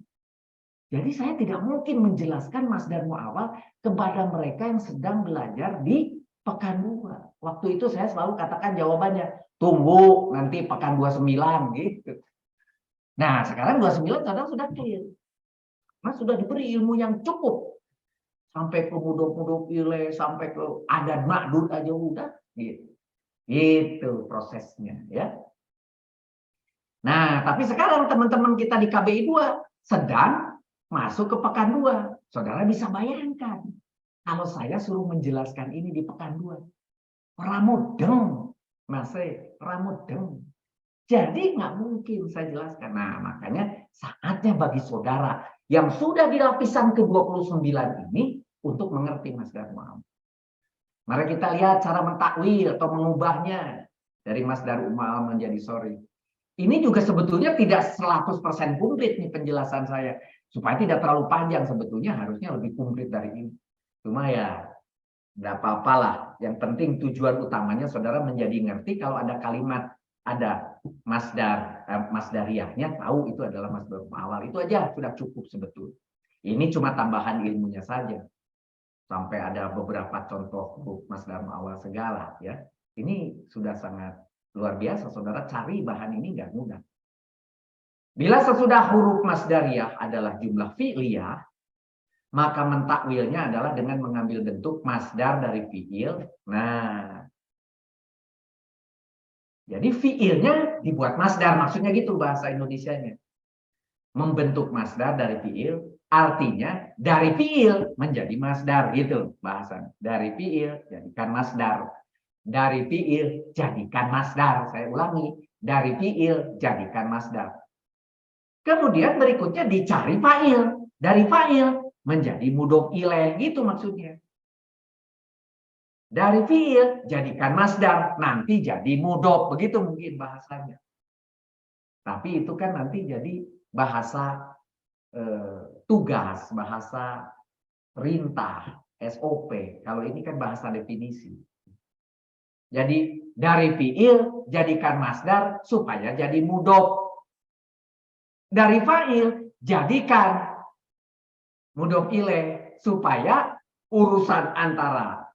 Jadi saya tidak mungkin menjelaskan Mas Darmo awal kepada mereka yang sedang belajar di pekan 2. Waktu itu saya selalu katakan jawabannya, tunggu nanti pekan 29 gitu. Nah, sekarang 29 kadang sudah clear. Mas sudah diberi ilmu yang cukup. Sampai ke mudhof ilaih, sampai ke adad ma'dud aja udah gitu. Gitu prosesnya ya. Nah, tapi sekarang teman-teman kita di KBI 2 sedang masuk ke pekan 2. Saudara bisa bayangkan, kalau saya suruh menjelaskan ini di pekan 2. Ramudeng, Mas, ramudeng. Jadi nggak mungkin saya jelaskan. Nah, makanya saatnya bagi saudara yang sudah di lapisan ke-29 ini untuk mengerti Mas Darmo. Mari kita lihat cara mentakwil atau mengubahnya dari Mas Darmo menjadi sorry. Ini juga sebetulnya tidak 100% komplit nih penjelasan saya. Supaya tidak terlalu panjang, sebetulnya harusnya lebih komplit dari ini. Cuma ya, tidak apa-apa lah. Yang penting tujuan utamanya saudara menjadi ngerti kalau ada kalimat, ada masdariyahnya, tahu itu adalah masdar awal. Itu aja sudah cukup sebetulnya. Ini cuma tambahan ilmunya saja. Sampai ada beberapa contoh huruf masdar awal segala. Ya, ini sudah sangat luar biasa, saudara cari bahan ini nggak mudah. Bila sesudah huruf masdariyah adalah jumlah fi'liyah, maka mentakwilnya adalah dengan mengambil bentuk masdar dari fi'il. Nah, jadi fi'ilnya dibuat masdar, maksudnya gitu bahasa Indonesianya. Membentuk masdar dari fi'il, artinya dari fi'il menjadi masdar, gitu bahasa. Dari fi'il jadikan masdar. Dari fi'il jadikan masdar. Saya ulangi, dari fi'il jadikan masdar. Kemudian berikutnya dicari fa'il. Dari fa'il menjadi mudhof ilaih, gitu maksudnya. Dari fi'il jadikan masdar, nanti jadi mudhof, begitu mungkin bahasanya. Tapi itu kan nanti jadi bahasa tugas, bahasa perintah, SOP. Kalau ini kan bahasa definisi. Jadi dari fi'il jadikan masdar supaya jadi mudhof. Dari fa'il jadikan mudhof ilaih supaya urusan antara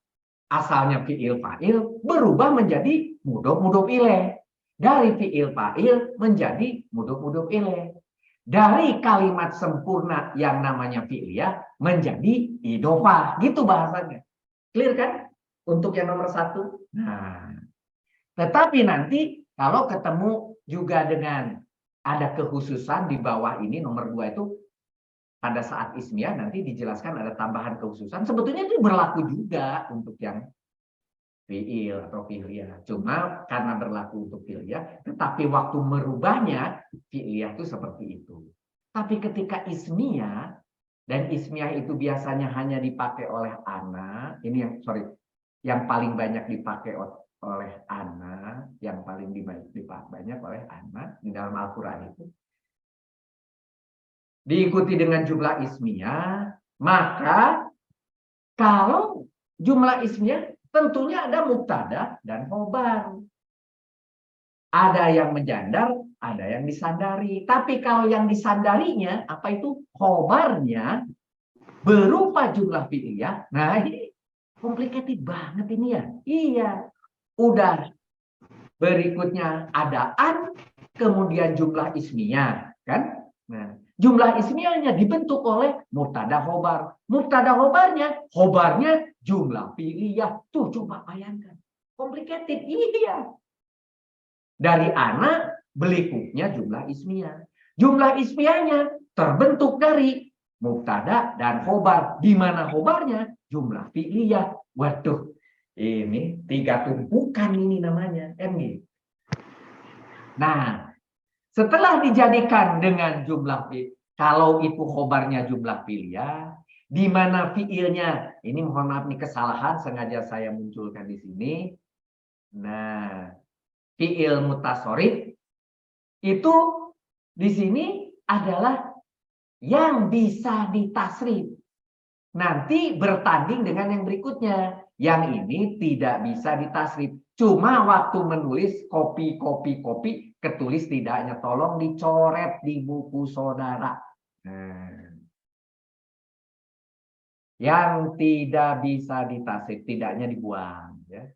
asalnya fi'il fa'il berubah menjadi mudhof ilaih. Dari fi'il fa'il menjadi mudhof ilaih. Dari kalimat sempurna yang namanya fi'liyah menjadi idhofah. Gitu bahasanya. Clear kan? Untuk yang nomor 1. Nah, tetapi nanti kalau ketemu juga dengan ada kekhususan di bawah ini nomor 2 itu pada saat ismiyah nanti dijelaskan ada tambahan kekhususan. Sebetulnya itu berlaku juga untuk yang fi'il atau fi'liyah. Cuma karena berlaku untuk fi'liyah, tetapi waktu merubahnya fi'liyah itu seperti itu. Tapi ketika ismiyah, dan ismiyah itu biasanya hanya dipakai oleh ana, ini yang paling banyak dipakai oleh ana, yang paling banyak oleh ana di dalam Al-Quran itu. Diikuti dengan jumlah ismiyah, maka kalau jumlah ismiyah tentunya ada mubtada dan khobar. Ada yang menjandar, ada yang disandari. Tapi kalau yang disandarinya, apa itu? Khobarnya berupa jumlah fi'liyah. Nah ini complicated banget ini ya. Iya. Udah. Berikutnya ada an, kemudian jumlah ismiyah. Kan? Nah, jumlah ismiyahnya dibentuk oleh mubtada khobar. Mubtada khobarnya jumlah fi'liyah. Tuh coba bayangkan. Complicated, iya. Dari ana berikutnya jumlah ismiyah. Jumlah ismiyahnya terbentuk dari mubtada dan khobar. Di mana khobarnya jumlah fi'liyah. Waduh, ini 3 tumpukan ini namanya. Gitu. Nah, setelah dijadikan dengan jumlah fi'il, kalau itu khobarnya jumlah fi'liyah, di mana fi'ilnya, ini mohon maaf nih kesalahan sengaja saya munculkan di sini. Nah, fi'il mutasorif itu di sini adalah yang bisa ditasrif. Nanti bertanding dengan yang berikutnya. Yang ini tidak bisa ditasrif. Cuma waktu menulis kopi, ketulis tidaknya. Tolong dicoret di buku saudara. Nah, yang tidak bisa ditasrif, tidaknya dibuang. Ya.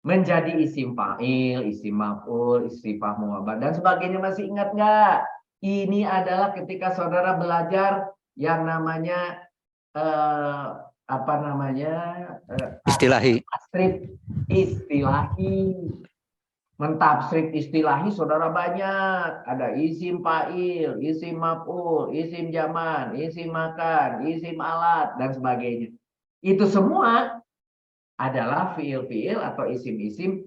Menjadi isim fa'il, isim maf'ul, istifham mu'abbad, dan sebagainya. Masih ingat nggak? Ini adalah ketika saudara belajar yang namanya istilahi. Istilahi. Mentafsir istilahi saudara banyak. Ada isim fa'il, isim maf'ul, isim zaman, isim makan, isim alat, dan sebagainya. Itu semua adalah fiil-fiil atau isim-isim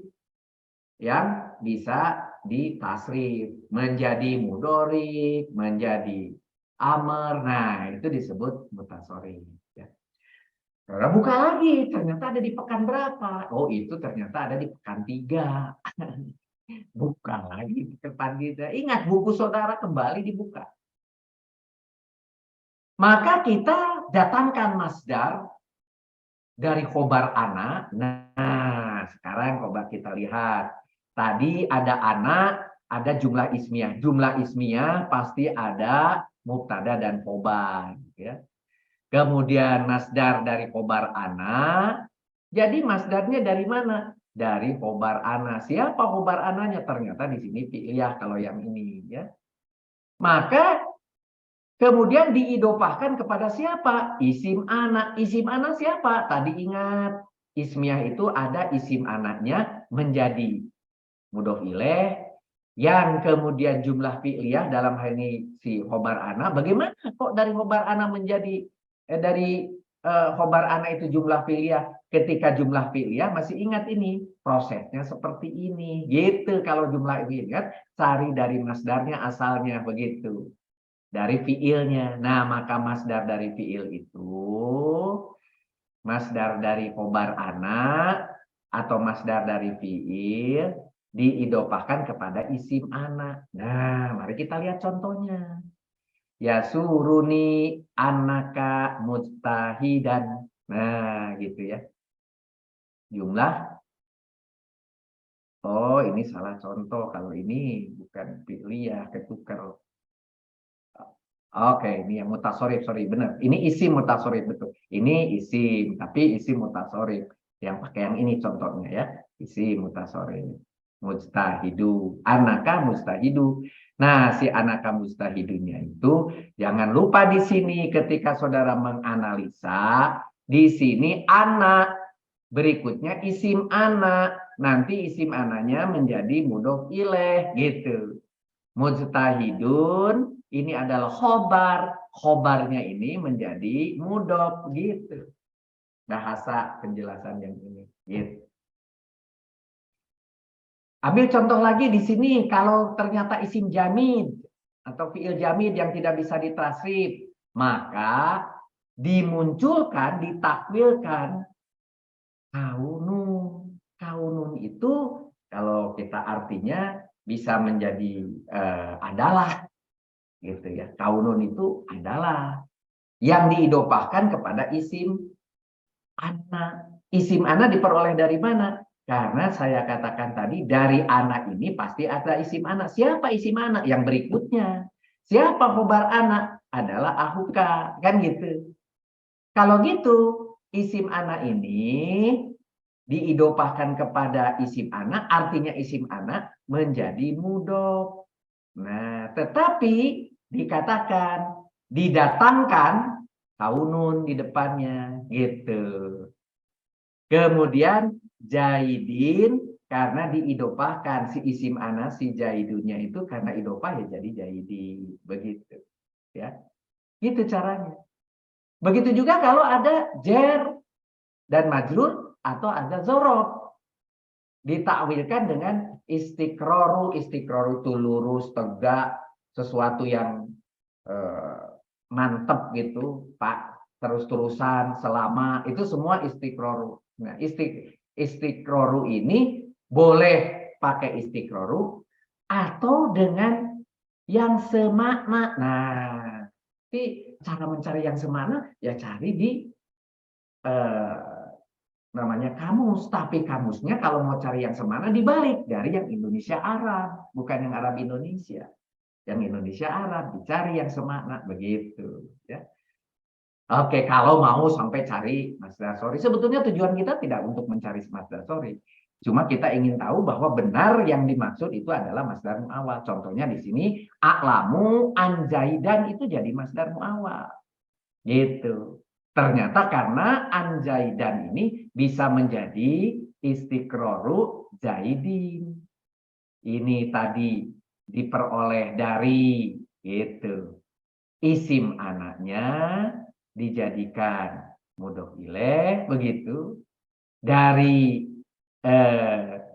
yang bisa ditasrif menjadi mudhari, menjadi amr. Nah, itu disebut mutasorif. Ya. Saudara buka lagi, ternyata ada di pekan berapa? Oh, itu ternyata ada di pekan 3. Buka lagi pekan 3. Ingat, buku saudara kembali dibuka. Maka kita datangkan masdar dari khobar ana. Nah, sekarang coba kita lihat. Tadi ada ana, ada jumlah ismiyah. Jumlah ismiyah pasti ada mubtada dan khobar. Ya. Kemudian masdar dari khobar ana. Jadi masdarnya dari mana? Dari khobar ana. Siapa khobar ananya? Ternyata di sini fi'liyah kalau yang ini. Ya. Maka kemudian diidofahkan kepada siapa? Isim anak. Isim anak siapa? Tadi ingat. Ismiyah itu ada isim anaknya menjadi mudhof ilaih. Yang kemudian jumlah fi'liyah dalam hal ini si khobar anak. Bagaimana kok dari khobar anak menjadi khobar anak itu jumlah fi'liyah? Ketika jumlah fi'liyah masih ingat ini. Prosesnya seperti ini. Gitu kalau jumlah fi'liyah. Cari dari masdarnya asalnya begitu. Dari fiilnya. Nah, maka masdar dari fiil itu, masdar dari khobar anak atau masdar dari fiil diidofahkan kepada isim anak. Nah, mari kita lihat contohnya. Ya suruni anaka mujtahidan. Nah, gitu ya. Jumlah. Oh, ini salah contoh. Kalau ini bukan fi'liyah, ketukar. Oke, ini yang mutasorif, sorry, benar. Ini isim mutasorif, betul. Ini isim, tapi isim mutasorif. Yang pakai yang ini contohnya ya. Isim mutasorif. Mujtahidu. Anaka mustahidu. Nah, si anaka mustahidunya itu, jangan lupa di sini ketika saudara menganalisa, di sini anak, berikutnya isim anak. Nanti isim anaknya menjadi mudhof ilaih, gitu. Mujtahidun ini adalah khobar. Khobarnya ini menjadi mudhof gitu. Bahasa penjelasan yang ini. Gitu. Ambil contoh lagi di sini. Kalau ternyata isim jamid atau fi'il jamid yang tidak bisa ditasrif, maka dimunculkan, ditakwilkan kaunun. Kaunun itu kalau kita artinya bisa menjadi adalah. Gitu ya. Kaunun itu adalah yang diidofahkan kepada isim anak. Isim anak diperoleh dari mana? Karena saya katakan tadi dari anak ini pasti ada isim anak. Siapa isim anak? Yang berikutnya. Siapa khobar anak? Adalah ahuka. Kan gitu. Kalau gitu, isim anak ini diidofahkan kepada isim anak, artinya isim anak menjadi mudhof. Nah, tetapi dikatakan, didatangkan, kaunun di depannya, gitu. Kemudian Jaidin karena diidopahkan si isim ana si Jaidunya itu karena idopah ya jadi Jaidi, begitu. Ya, itu caranya. Begitu juga kalau ada jer dan majrur atau ada zorob, ditakwilkan dengan istiqroru. Istiqroru itu lurus, tegak, sesuatu yang mantep gitu, Pak, terus-terusan, selama, itu semua istiqroru. Nah, istiqroru ini boleh pakai istiqroru atau dengan yang semakna. Nah, tapi cara mencari yang semakna ya cari di namanya kamus, tapi kamusnya kalau mau cari yang semakna dibalik dari yang Indonesia Arab, bukan yang Arab Indonesia. Yang Indonesia Arab dicari yang semakna, begitu ya. Oke, kalau mau sampai cari masdar sorry, sebetulnya tujuan kita tidak untuk mencari masdar sorry. Cuma kita ingin tahu bahwa benar yang dimaksud itu adalah masdar muawwal. Contohnya di sini a'lamu anjaidan itu jadi masdar muawwal. Gitu. Ternyata karena anjaidan ini bisa menjadi istiqroru jaidin. Ini tadi diperoleh dari gitu. Isim anaknya dijadikan mudhof ilaih begitu. Dari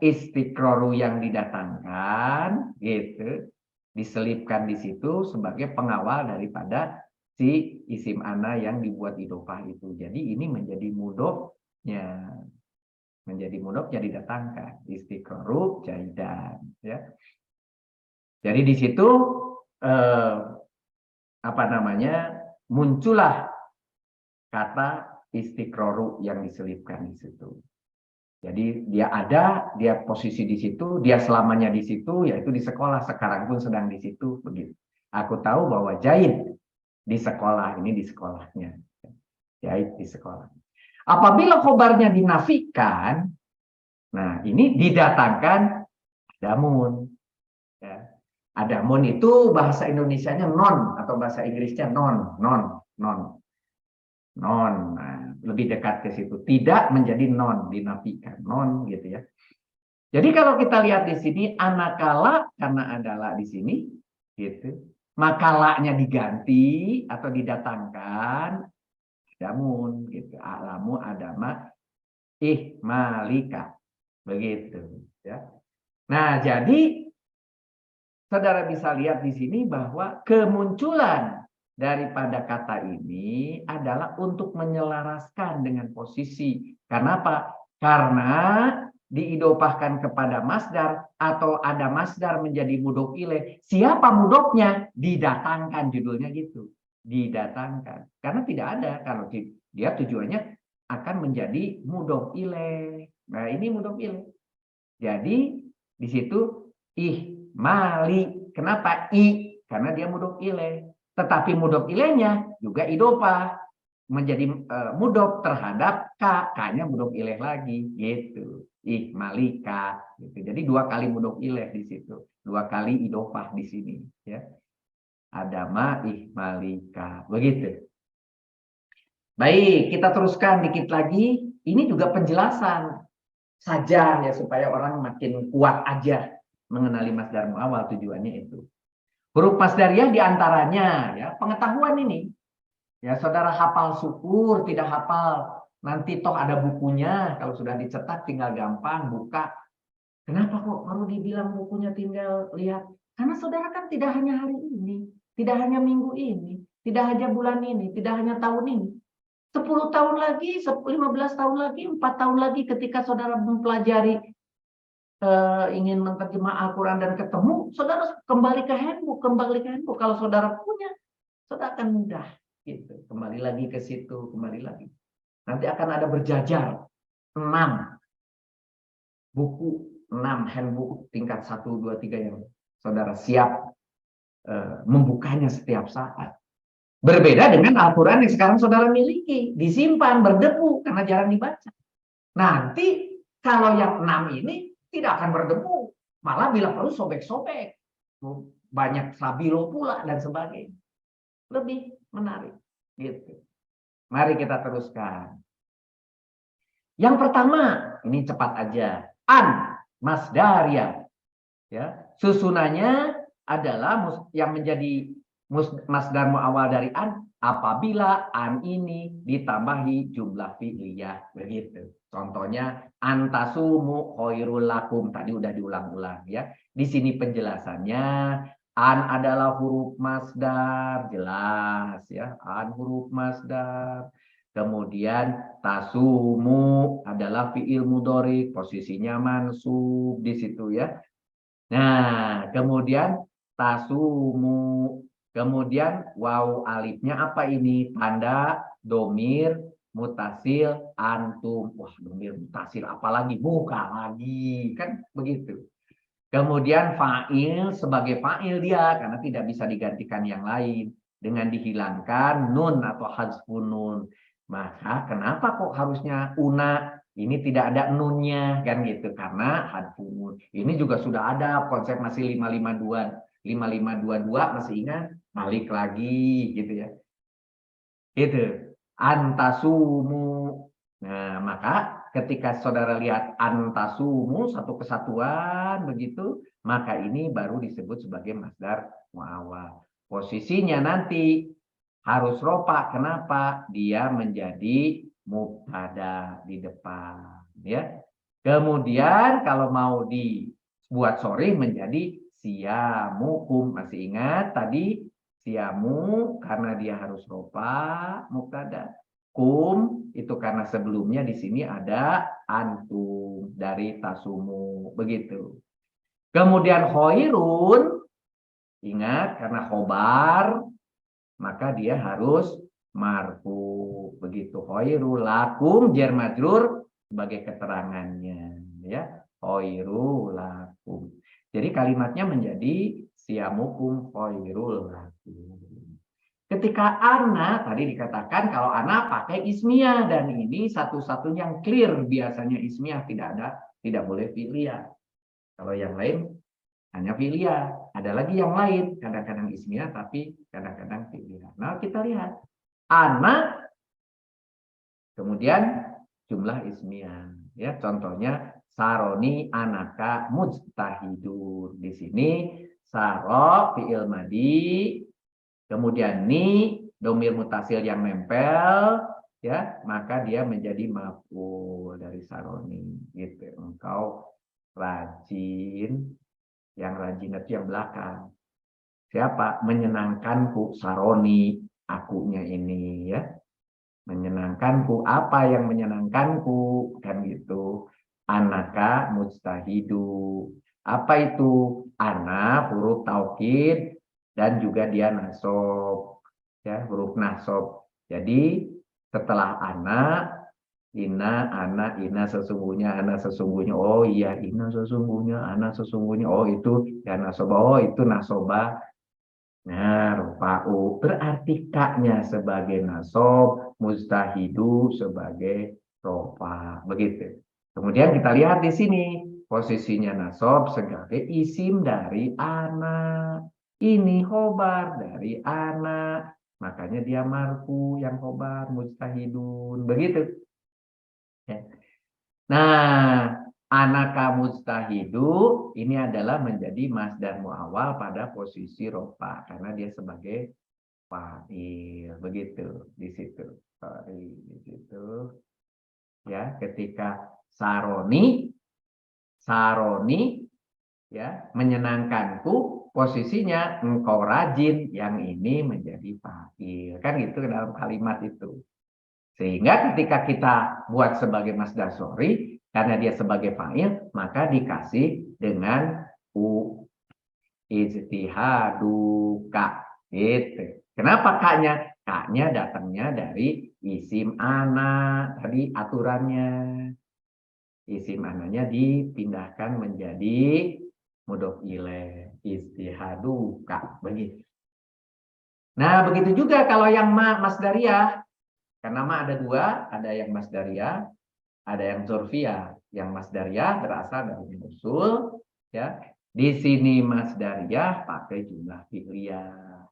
istiqroru yang didatangkan gitu, diselipkan di situ sebagai pengawal daripada si isim ana yang dibuat idofah itu. Jadi ini menjadi mudhofnya, didatangkan istiqroru jaidan ya. Jadi di situ muncullah kata istiqroru yang diselipkan di situ. Jadi dia ada, dia posisi di situ, dia selamanya di situ, yaitu di sekolah, sekarang pun sedang di situ, begitu. Aku tahu bahwa Zaid di sekolah, ini di sekolahnya. Zaid di sekolah. Apabila khobarnya dinafikan, nah ini didatangkan adamun. Ya. Adamun itu bahasa Indonesianya non, atau bahasa Inggrisnya non. Nah, lebih dekat ke situ, tidak menjadi non, dinafikan non gitu ya. Jadi kalau kita lihat di sini anakala karena adalah di sini gitu, makalanya diganti atau didatangkan adamun gitu, alamu adama malika begitu ya. Nah, jadi saudara bisa lihat di sini bahwa kemunculan daripada kata ini adalah untuk menyelaraskan dengan posisi. Karena apa? Karena diidopahkan kepada masdar atau ada masdar menjadi mudhof ilaih. Siapa mudhofnya? Didatangkan, judulnya gitu. Didatangkan. Karena tidak ada kalau dia tujuannya akan menjadi mudhof ilaih. Nah, ini mudhof ilaih. Jadi di situ mali. Kenapa karena dia mudhof ilaih. Tetapi mudhof ilaihnya juga idofah menjadi mudhof terhadap k-nya mudhof ilaih lagi gitu. Malika gitu. Jadi dua kali mudhof ilaih di situ. Dua kali idofah di sini ya. Adama malika. Begitu. Baik, kita teruskan dikit lagi. Ini juga penjelasan saja ya supaya orang makin kuat aja mengenali masdar muawwal, tujuannya itu. Huruf masdariyah diantaranya ya pengetahuan ini. Ya saudara hafal syukur, tidak hafal nanti toh ada bukunya, kalau sudah dicetak tinggal gampang buka. Kenapa kok perlu dibilang bukunya tinggal lihat? Karena saudara kan tidak hanya hari ini, tidak hanya minggu ini, tidak hanya bulan ini, tidak hanya tahun ini. 10 tahun lagi, 15 tahun lagi, 4 tahun lagi ketika saudara mempelajari ingin menerjemah Al-Quran dan ketemu, saudara kembali ke handbook. Kalau saudara punya, saudara akan mudah. Gitu. Kembali lagi ke situ, kembali lagi. Nanti akan ada berjajar 6 buku, 6 handbook tingkat 1, 2, 3 yang saudara siap membukanya setiap saat. Berbeda dengan Al-Quran yang sekarang saudara miliki, disimpan, berdebu karena jarang dibaca. Nanti kalau yang 6 ini tidak akan berdebu, malah bila perlu sobek-sobek. banyak stabilo pula dan sebagainya. Lebih menarik gitu. Mari kita teruskan. Yang pertama, ini cepat aja. An masdaria. Ya, susunannya adalah yang menjadi masdar muawwal dari an apabila an ini ditambahi jumlah fi'liyah, begitu. Contohnya antasumu khairul lakum, tadi udah diulang-ulang ya. Di sini penjelasannya an adalah huruf masdar, jelas ya. An huruf masdar. Kemudian tasumu adalah fi'il mudhari, posisinya mansub di situ ya. Nah, kemudian tasumu. Kemudian waw alifnya apa ini? Tanda domir mutasil antum. Wah, domir mutasil apalagi? Buka lagi. Kan begitu. Kemudian fa'il sebagai fa'il dia. Karena tidak bisa digantikan yang lain. Dengan dihilangkan nun atau hazfun nun. Maka kenapa kok harusnya una? Ini tidak ada nunnya kan gitu karena hadfun. Ini juga sudah ada konsep masih 5522 masih ingat? Balik lagi gitu ya. Gitu. Antasumu. Nah, maka ketika saudara lihat antasumu satu kesatuan begitu, maka ini baru disebut sebagai masdar muawwal. Posisinya nanti harus rofa. Kenapa? Dia menjadi mubtada di depan ya. Kemudian kalau mau dibuat sorry menjadi siamukum. Masih ingat tadi siamu karena dia harus rofa mubtada. Kum itu karena sebelumnya di sini ada antum dari tasumu begitu. Kemudian khairun ingat karena khobar maka dia harus marfu begitu. Khairul lakum jar majrur sebagai keterangannya ya. Khairul lakum. Jadi kalimatnya menjadi siamukum khairul lakum. Ketika ana tadi dikatakan kalau ana pakai ismiyah dan ini satu-satunya yang clear biasanya ismiyah tidak boleh fi'liyah. Kalau yang lain hanya fi'liyah. Ada lagi yang lain, kadang-kadang ismiyah tapi kadang-kadang fi'liyah. Nah, kita lihat. Ana kemudian jumlah ismiyah. Ya, contohnya saroni anaka mujtahidur. Di sini saro fi'il madi, kemudian ni domir mutasil yang nempel ya, maka dia menjadi maf'ul dari saroni gitu. Engkau rajin. Yang rajin itu yang belakang. Siapa? Menyenangkanku, saroni, akunya ini ya. Menyenangkanku, apa yang menyenangkanku? Kan gitu. Anaka mujtahidu. Apa itu? Ana, huruf taukid, dan juga dia nasob. Ya, huruf nasob. Jadi setelah ana, ina, ana, ina sesungguhnya, ana sesungguhnya. Oh iya, ina sesungguhnya, ana sesungguhnya. Oh itu ya nasoba. Oh itu nasoba. Nah, rufa'u. Berarti kaknya sebagai nasob, mustahidu sebagai rofa. Begitu. Kemudian kita lihat di sini. Posisinya nasob sebagai isim dari ana. Ini khobar dari ana. Makanya dia marfu yang khobar, mustahidun. Begitu. Nah, anaka mustahidu ini adalah menjadi masdar muawwal pada posisi rofa karena dia sebagai fa'il begitu di situ. Sorry, di situ. Ya, ketika saroni ya, menyenangkanku posisinya engkau rajin yang ini menjadi fa'il. Kan gitu dalam kalimat itu. Sehingga ketika kita buat sebagai masdar sorry, karena dia sebagai fa'il, maka dikasih dengan u ijtihaduka. Gitu. Kenapa kaknya? Kaknya datangnya dari isim ana. Tadi aturannya. Isim ananya dipindahkan menjadi mudhof ilaih. Ijtihaduka. Begitu. Nah, begitu juga kalau yang masdariyah. Karena ma ada dua, ada yang masdariyah, ada yang dzorfiyah. Yang masdariyah berasal dari usul, ya, Di sini masdariyah pakai jumlah fi'liyah.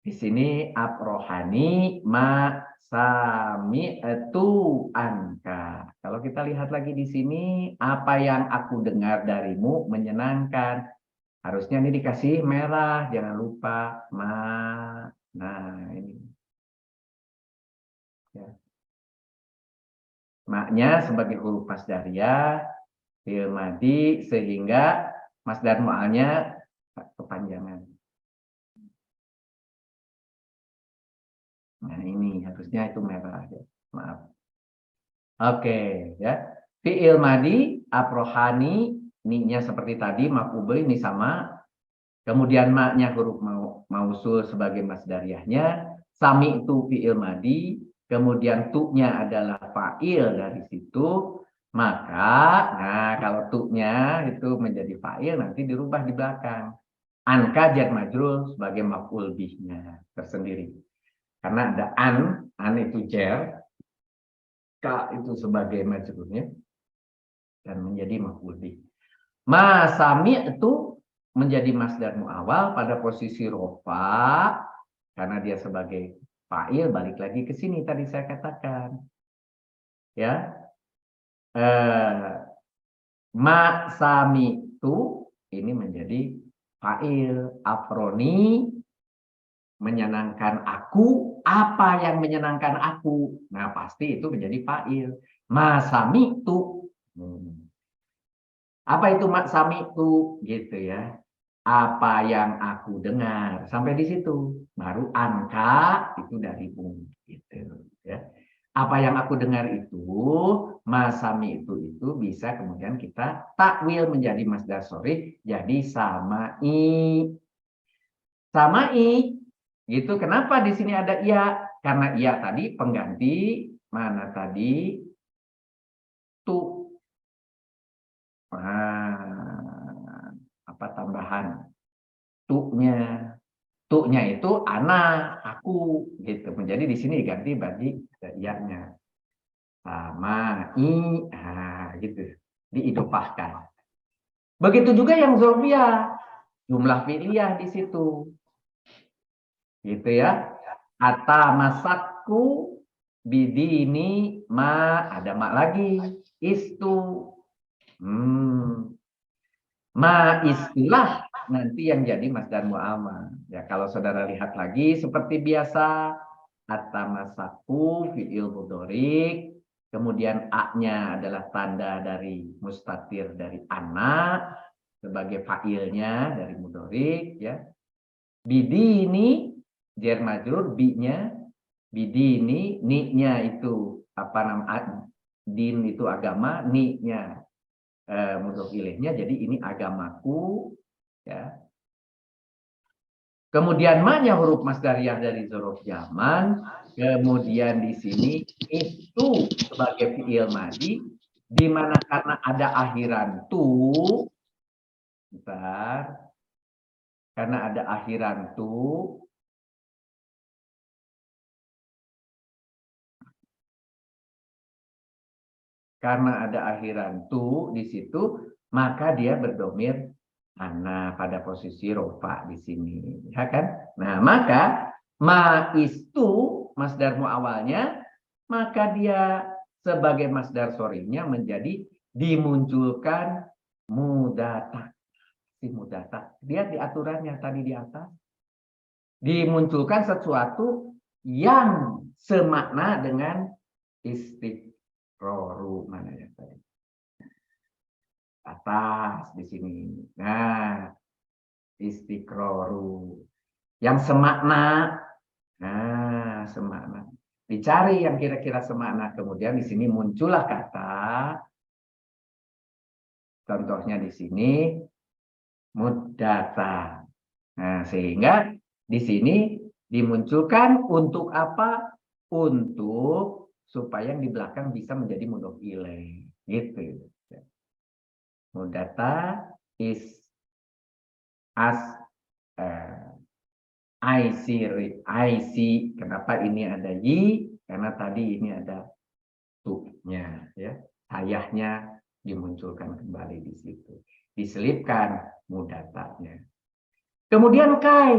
Di sini aprohani ma sami'tu anka. Kalau kita lihat lagi di sini, apa yang aku dengar darimu menyenangkan. Harusnya ini dikasih merah, jangan lupa ma. Nah, ini. Ya. Maknya sebagai huruf masdariyah, fi'il madi, sehingga masdar mu'alnya kepanjangan. Nah, ini harusnya itu merah ya. Maaf. Oke, ya. Fi'il madi, aprohani, ni-nya seperti tadi, maf'ul ini sama. Kemudian ma-nya huruf mausul sebagai masdariyahnya. Sami itu fi'il madi. Kemudian tu-nya adalah fa'il dari situ. Maka, nah kalau tu-nya itu menjadi fa'il, nanti dirubah di belakang. Anka jar majrur sebagai maf'ul bih-nya tersendiri. Karena ada an itu jar, ka itu sebagai majrurnya, dan menjadi maf'ul bih. Ma sami itu menjadi masdar mu'awal pada posisi rofa, karena dia sebagai fa'il, balik lagi ke sini tadi saya katakan. Ya. Ma sami itu ini menjadi fa'il. Afroni menyenangkan aku, apa yang menyenangkan aku? Nah, pasti itu menjadi fa'il. Masami itu. Apa itu maksami itu? Gitu ya. Apa yang aku dengar. Sampai di situ. Baru angka itu dari gitu ya. Apa yang aku dengar itu, masami itu bisa kemudian kita takwil menjadi masdar sorry, jadi samai. Samai gitu. Kenapa di sini ada ia? Karena ia tadi pengganti mana tadi? Tu. Nah, apa tambahan? Tu-nya. Tu-nya itu anak, aku gitu. Menjadi di sini diganti bagi ia-nya. Sama nah gitu. Diidopahkan. Begitu juga yang zofia, jumlah fi'liyah di situ. Gitu ya. Ata masakku bidini ma, ada mak lagi, istu. Ma istilah nanti yang jadi masdar mu'ammal. Ya, kalau saudara lihat lagi seperti biasa, ata masakku fi'il mudhorik, kemudian a-nya adalah tanda dari mustatir dari anak sebagai fa'ilnya dari mudhorik ya. Bidini jar majrur, bi-nya bidini, ni-nya itu apa nama din itu agama, ni-nya mudhof ilaihnya, jadi ini agamaku ya. Kemudian ma-nya huruf masdariyah dari dzaruf zaman, kemudian di sini itu sebagai fi'il madi di mana karena ada akhiran tu, bentar, karena ada akhiran tu, karena ada akhiran tu di situ, maka dia berdomir ana pada posisi rofa di sini, ya kan? Nah, maka ma itu masdar muawalnya, maka dia sebagai masdar sorinya menjadi dimunculkan mudata. Si mudata. Lihat di aturannya tadi di atas. Dimunculkan sesuatu yang semakna dengan istiqroru, mana ya tadi? Atas di sini. Nah, istiqroru. Yang semakna. Nah, semakna. Dicari yang kira-kira semakna. Kemudian di sini muncullah kata. Contohnya di sini mudata. Nah, sehingga di sini dimunculkan untuk apa? Untuk supaya yang di belakang bisa menjadi mudhof ilaih. Gitu. Mudata is as I see. Kenapa ini ada yi? Karena tadi ini ada tu-nya ya. Ayahnya dimunculkan kembali di situ. diselipkan mudatanya. Kemudian kai.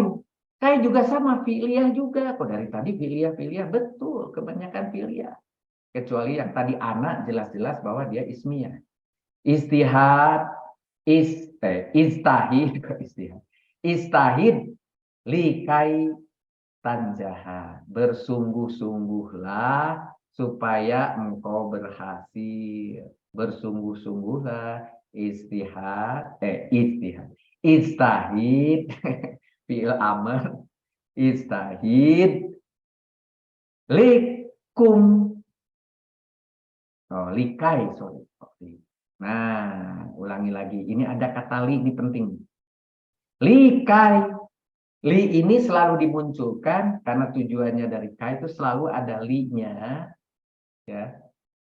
Kai juga sama, fi'liyah juga. Kok dari tadi fi'liyah, betul, kebanyakan fi'liyah. Kecuali yang tadi anak jelas-jelas bahwa dia ismiyah. Istihad, istahid, istahid likai tanjaha. Bersungguh-sungguhlah supaya engkau berhasil. Bersungguh-sungguhlah istihad. Istahid fi'il amr, istahid likum. Oh, likai, sorry. Nah, ulangi lagi. Ini ada kata li, ini penting. Likai. Li ini selalu dimunculkan karena tujuannya dari kai itu selalu ada li-nya. Ya.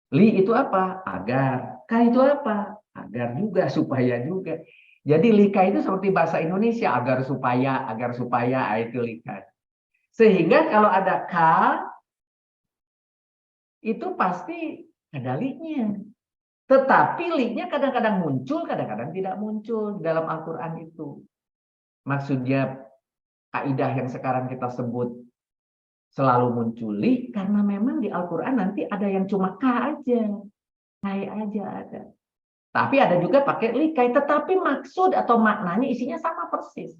Li itu apa? Agar. Kai itu apa? Agar juga, supaya juga. Jadi likai itu seperti bahasa Indonesia, agar supaya, itu likai. Sehingga kalau ada ka, itu pasti ada li-nya. Tetapi li-nya kadang-kadang muncul, kadang-kadang tidak muncul dalam Al-Quran itu. Maksudnya kaidah yang sekarang kita sebut selalu muncul li, karena memang di Al-Quran nanti ada yang cuma ka aja. Kai aja ada. Tapi ada juga pakai likai, tetapi maksud atau maknanya isinya sama persis.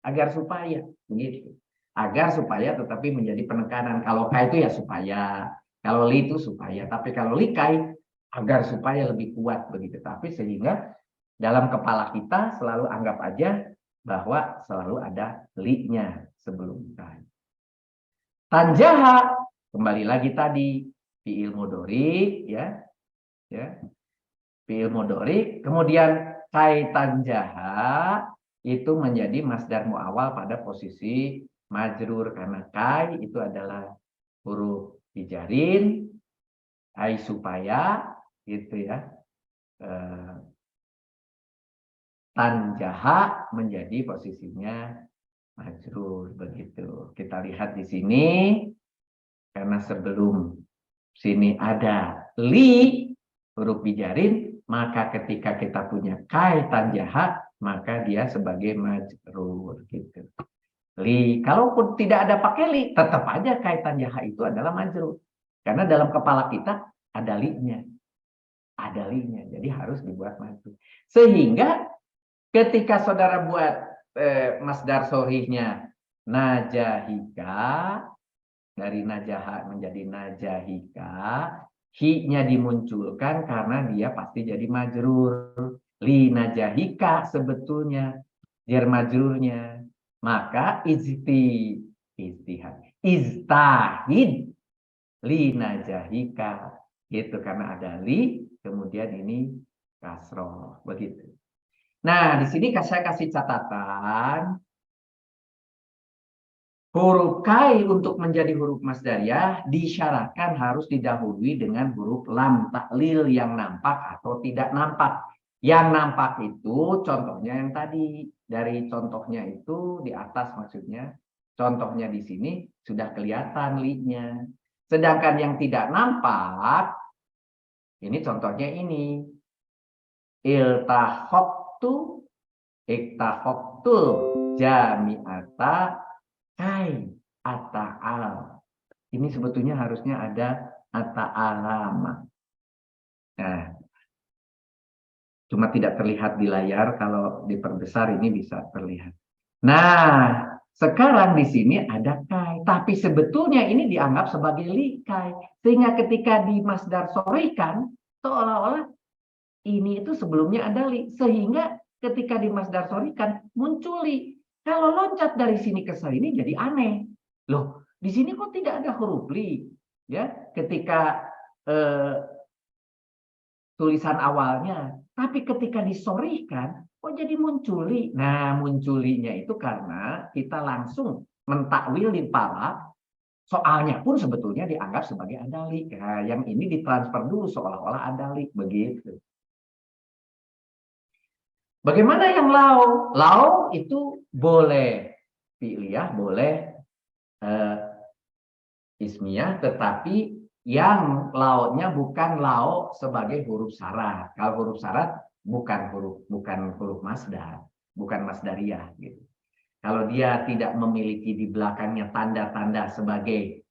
Agar supaya, begitu. Agar supaya tetapi menjadi penekanan. Kalau kai itu ya supaya, kalau li itu supaya. Tapi kalau likai, agar supaya lebih kuat begitu. Tapi sehingga dalam kepala kita selalu anggap aja bahwa selalu ada li-nya sebelum kai. Tanjaha, kembali lagi tadi, fi'il mudhari, ya. Fi'il mudhari, kemudian kai tanjaha itu menjadi masdar muawwal pada posisi majrur karena kai itu adalah huruf dijarin, ai supaya gitu ya. Tanjaha menjadi posisinya majrur begitu. Kita lihat di sini karena sebelum sini ada li huruf dijarin, maka ketika kita punya kai tanjaha, maka dia sebagai majrur gitu. Li, kalaupun tidak ada pakai li, tetap aja kai tanjaha itu adalah majrur. Karena dalam kepala kita ada li-nya. Ada li-nya, jadi harus dibuat majrur. Sehingga ketika saudara buat masdar sorihnya najahika, dari najaha menjadi najahika, hi-nya dimunculkan karena dia pasti jadi majrur. Li najahika sebetulnya jar majrurnya. Maka istihad. Istahid li najahika. Gitu karena ada li, kemudian ini kasroh. Begitu. Nah, di sini saya kasih catatan. Huruf kai untuk menjadi huruf masdariyah disyaratkan harus didahului dengan huruf lam taklil yang nampak atau tidak nampak. Yang nampak itu contohnya yang tadi. Dari contohnya itu di atas maksudnya. Contohnya di sini sudah kelihatan li-nya. Sedangkan yang tidak nampak, ini contohnya ini. Iltahoktu, iktahoktul, jami'ata, kai ata'al. Ini sebetulnya harusnya ada ata'alama. Nah, cuma tidak terlihat di layar. Kalau diperbesar ini bisa terlihat. Nah, sekarang di sini ada kai. Tapi sebetulnya ini dianggap sebagai likai. Sehingga ketika di masdar sorikan, seolah-olah ini itu sebelumnya ada li. Sehingga ketika di masdar sorikan muncul li. Kalau loncat dari sini ke sini jadi aneh. Loh, di sini kok tidak ada huruf li? Ya, ketika tulisan awalnya. Tapi ketika disorihkan, kok jadi muncul li? Nah, munculinya itu karena kita langsung mentakwil di pala. Soalnya pun sebetulnya dianggap sebagai ada li. Nah, yang ini ditransfer dulu seolah-olah ada li. Begitu. Bagaimana yang lau? Lau itu boleh fi'liyah, boleh ismiyah, tetapi yang lautnya bukan lau sebagai huruf syarat. Kalau huruf syarat bukan huruf masdar, bukan masdariyah gitu. Kalau dia tidak memiliki di belakangnya tanda-tanda sebagai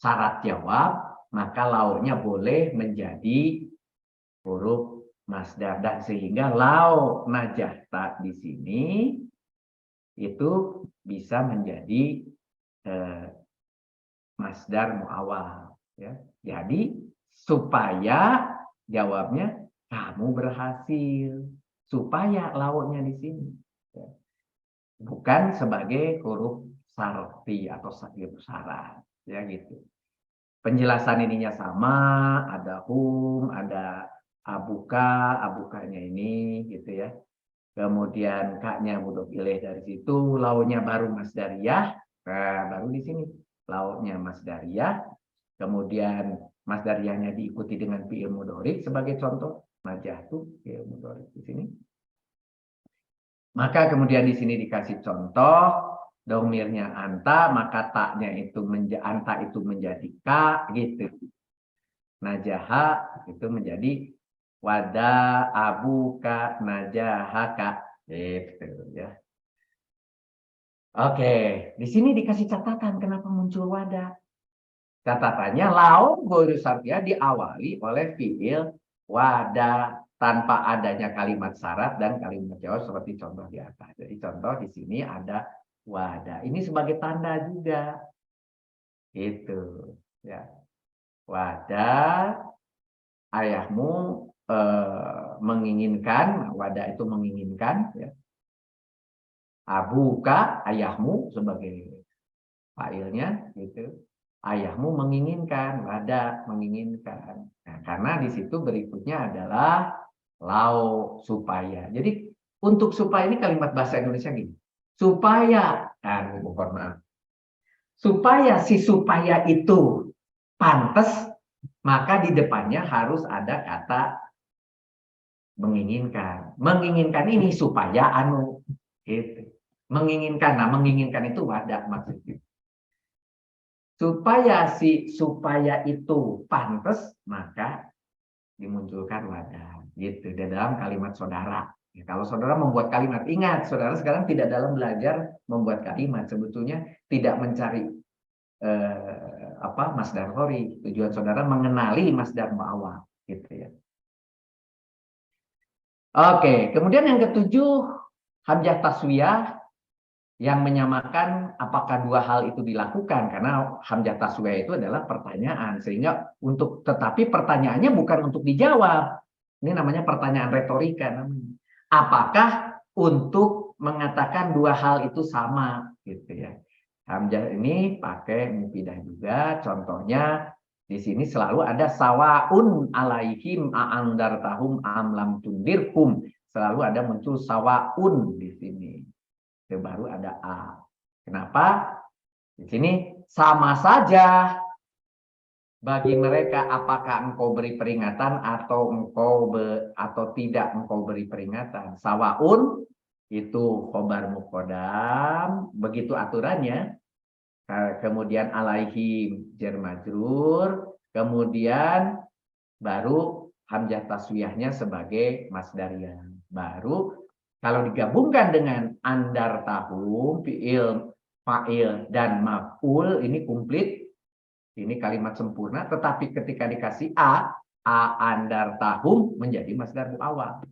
syarat jawab, maka lauknya boleh menjadi huruf masdar, dan sehingga lau najahta di sini itu bisa menjadi masdar muawwal, ya. Jadi supaya jawabnya kamu berhasil, supaya lauknya di sini, ya. Bukan sebagai huruf syarti atau syarat, ya gitu. Penjelasan ininya sama, ada ada abukanya ini gitu ya. Kemudian kaknya mudhof ilaih dari situ, lauknya baru masdariyah. Nah, baru di sini lauknya masdariyah. Kemudian masdariyahnya diikuti dengan fi'il mudhari sebagai contoh. Najahtu fi'il mudhari di sini. Maka kemudian di sini dikasih contoh domirnya anta, maka taknya itu anta itu menjadi ka gitu. Najaha itu menjadi wada abuka najahaka gitu ya. Oke, di sini dikasih catatan kenapa muncul wada. Catatannya lau ghairu syartiyah diawali oleh fiil wada tanpa adanya kalimat syarat dan kalimat jawab seperti contoh di atas. Jadi contoh di sini ada wada. Ini sebagai tanda juga. Itu ya. Wada ayahmu menginginkan, wada itu menginginkan ya. Abuka ayahmu sebagai failnya gitu. Ayahmu menginginkan, wada menginginkan. Nah, karena di situ berikutnya adalah lau supaya. Jadi untuk supaya ini kalimat bahasa Indonesia gini. Supaya, mohon maaf. Supaya si supaya itu pantas, maka di depannya harus ada kata menginginkan. Menginginkan ini supaya gitu. Menginginkan. Nah, menginginkan itu wada maksudnya. Supaya itu pantas, maka dimunculkan wadah gitu di dalam kalimat saudara. Ya, kalau saudara membuat kalimat, ingat saudara sekarang tidak dalam belajar membuat kalimat, sebetulnya tidak mencari masdar hori. Tujuan saudara mengenali masdar muawwal gitu ya. Oke, kemudian yang ketujuh hamzah taswiyah yang menyamakan apakah dua hal itu dilakukan, karena hamzah taswiyah itu adalah pertanyaan, sehingga tetapi pertanyaannya bukan untuk dijawab. Ini namanya pertanyaan retorika namanya. Apakah untuk mengatakan dua hal itu sama gitu ya. Hamzah ini pakai mufidah juga, contohnya di sini selalu ada sawaun alaihim a'andartahum am lam tundirhum, selalu ada muncul sawaun di sini. Baru ada A. Kenapa? Di sini sama saja bagi mereka apakah engkau beri peringatan atau atau tidak engkau beri peringatan. Sawaun itu khobar muqaddam, begitu aturannya. Kemudian alaihim jar majrur, kemudian baru hamzah taswiyahnya sebagai masdariyah. Baru kalau digabungkan dengan andar tahum, fi'il, fa'il, dan maf'ul, ini komplit. Ini kalimat sempurna. Tetapi ketika dikasih A andar tahum menjadi masdar muawwal.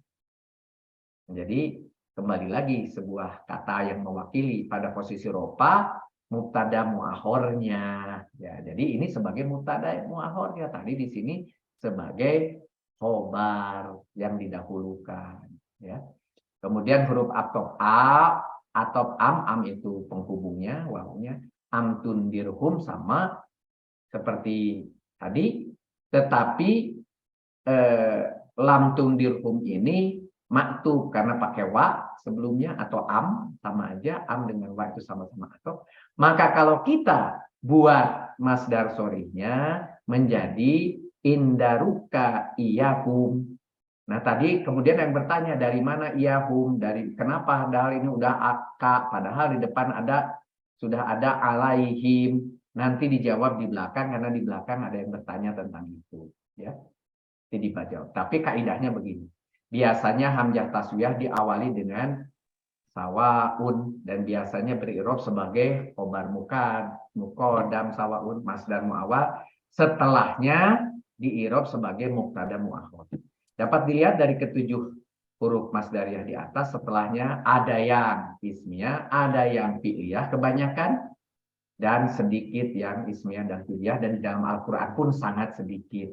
Jadi kembali lagi sebuah kata yang mewakili pada posisi rofa, mubtada muakhornya. Ya, jadi ini sebagai mubtada muakhornya. Tadi di sini sebagai khobar yang didahulukan. Ya. Kemudian huruf atop am itu penghubungnya, wawunya, am tundirhum sama seperti tadi, tetapi lam tundirhum ini maktub karena pakai wa sebelumnya atau am sama aja, am dengan wa itu sama-sama atop. Maka kalau kita buat masdar sorihnya menjadi indaruka iyahum. Nah tadi kemudian yang bertanya dari mana iyahum, dari kenapa padahal ini udah akka, padahal di depan sudah ada alaihim. Nanti dijawab di belakang karena di belakang ada yang bertanya tentang itu, ya. Jadi dijawab. Tapi kaidahnya begini. biasanya hamzah taswiyah diawali dengan sawaun dan biasanya berirob sebagai khobar muqaddam sawaun masdar muawwal, setelahnya diirob sebagai mubtada muakhar. Dapat dilihat dari ketujuh huruf masdariyah di atas, setelahnya ada yang ismiyah, ada yang fi'liyah kebanyakan, dan sedikit yang ismiyah dan fi'liyah, dan di dalam Al-Quran pun sangat sedikit.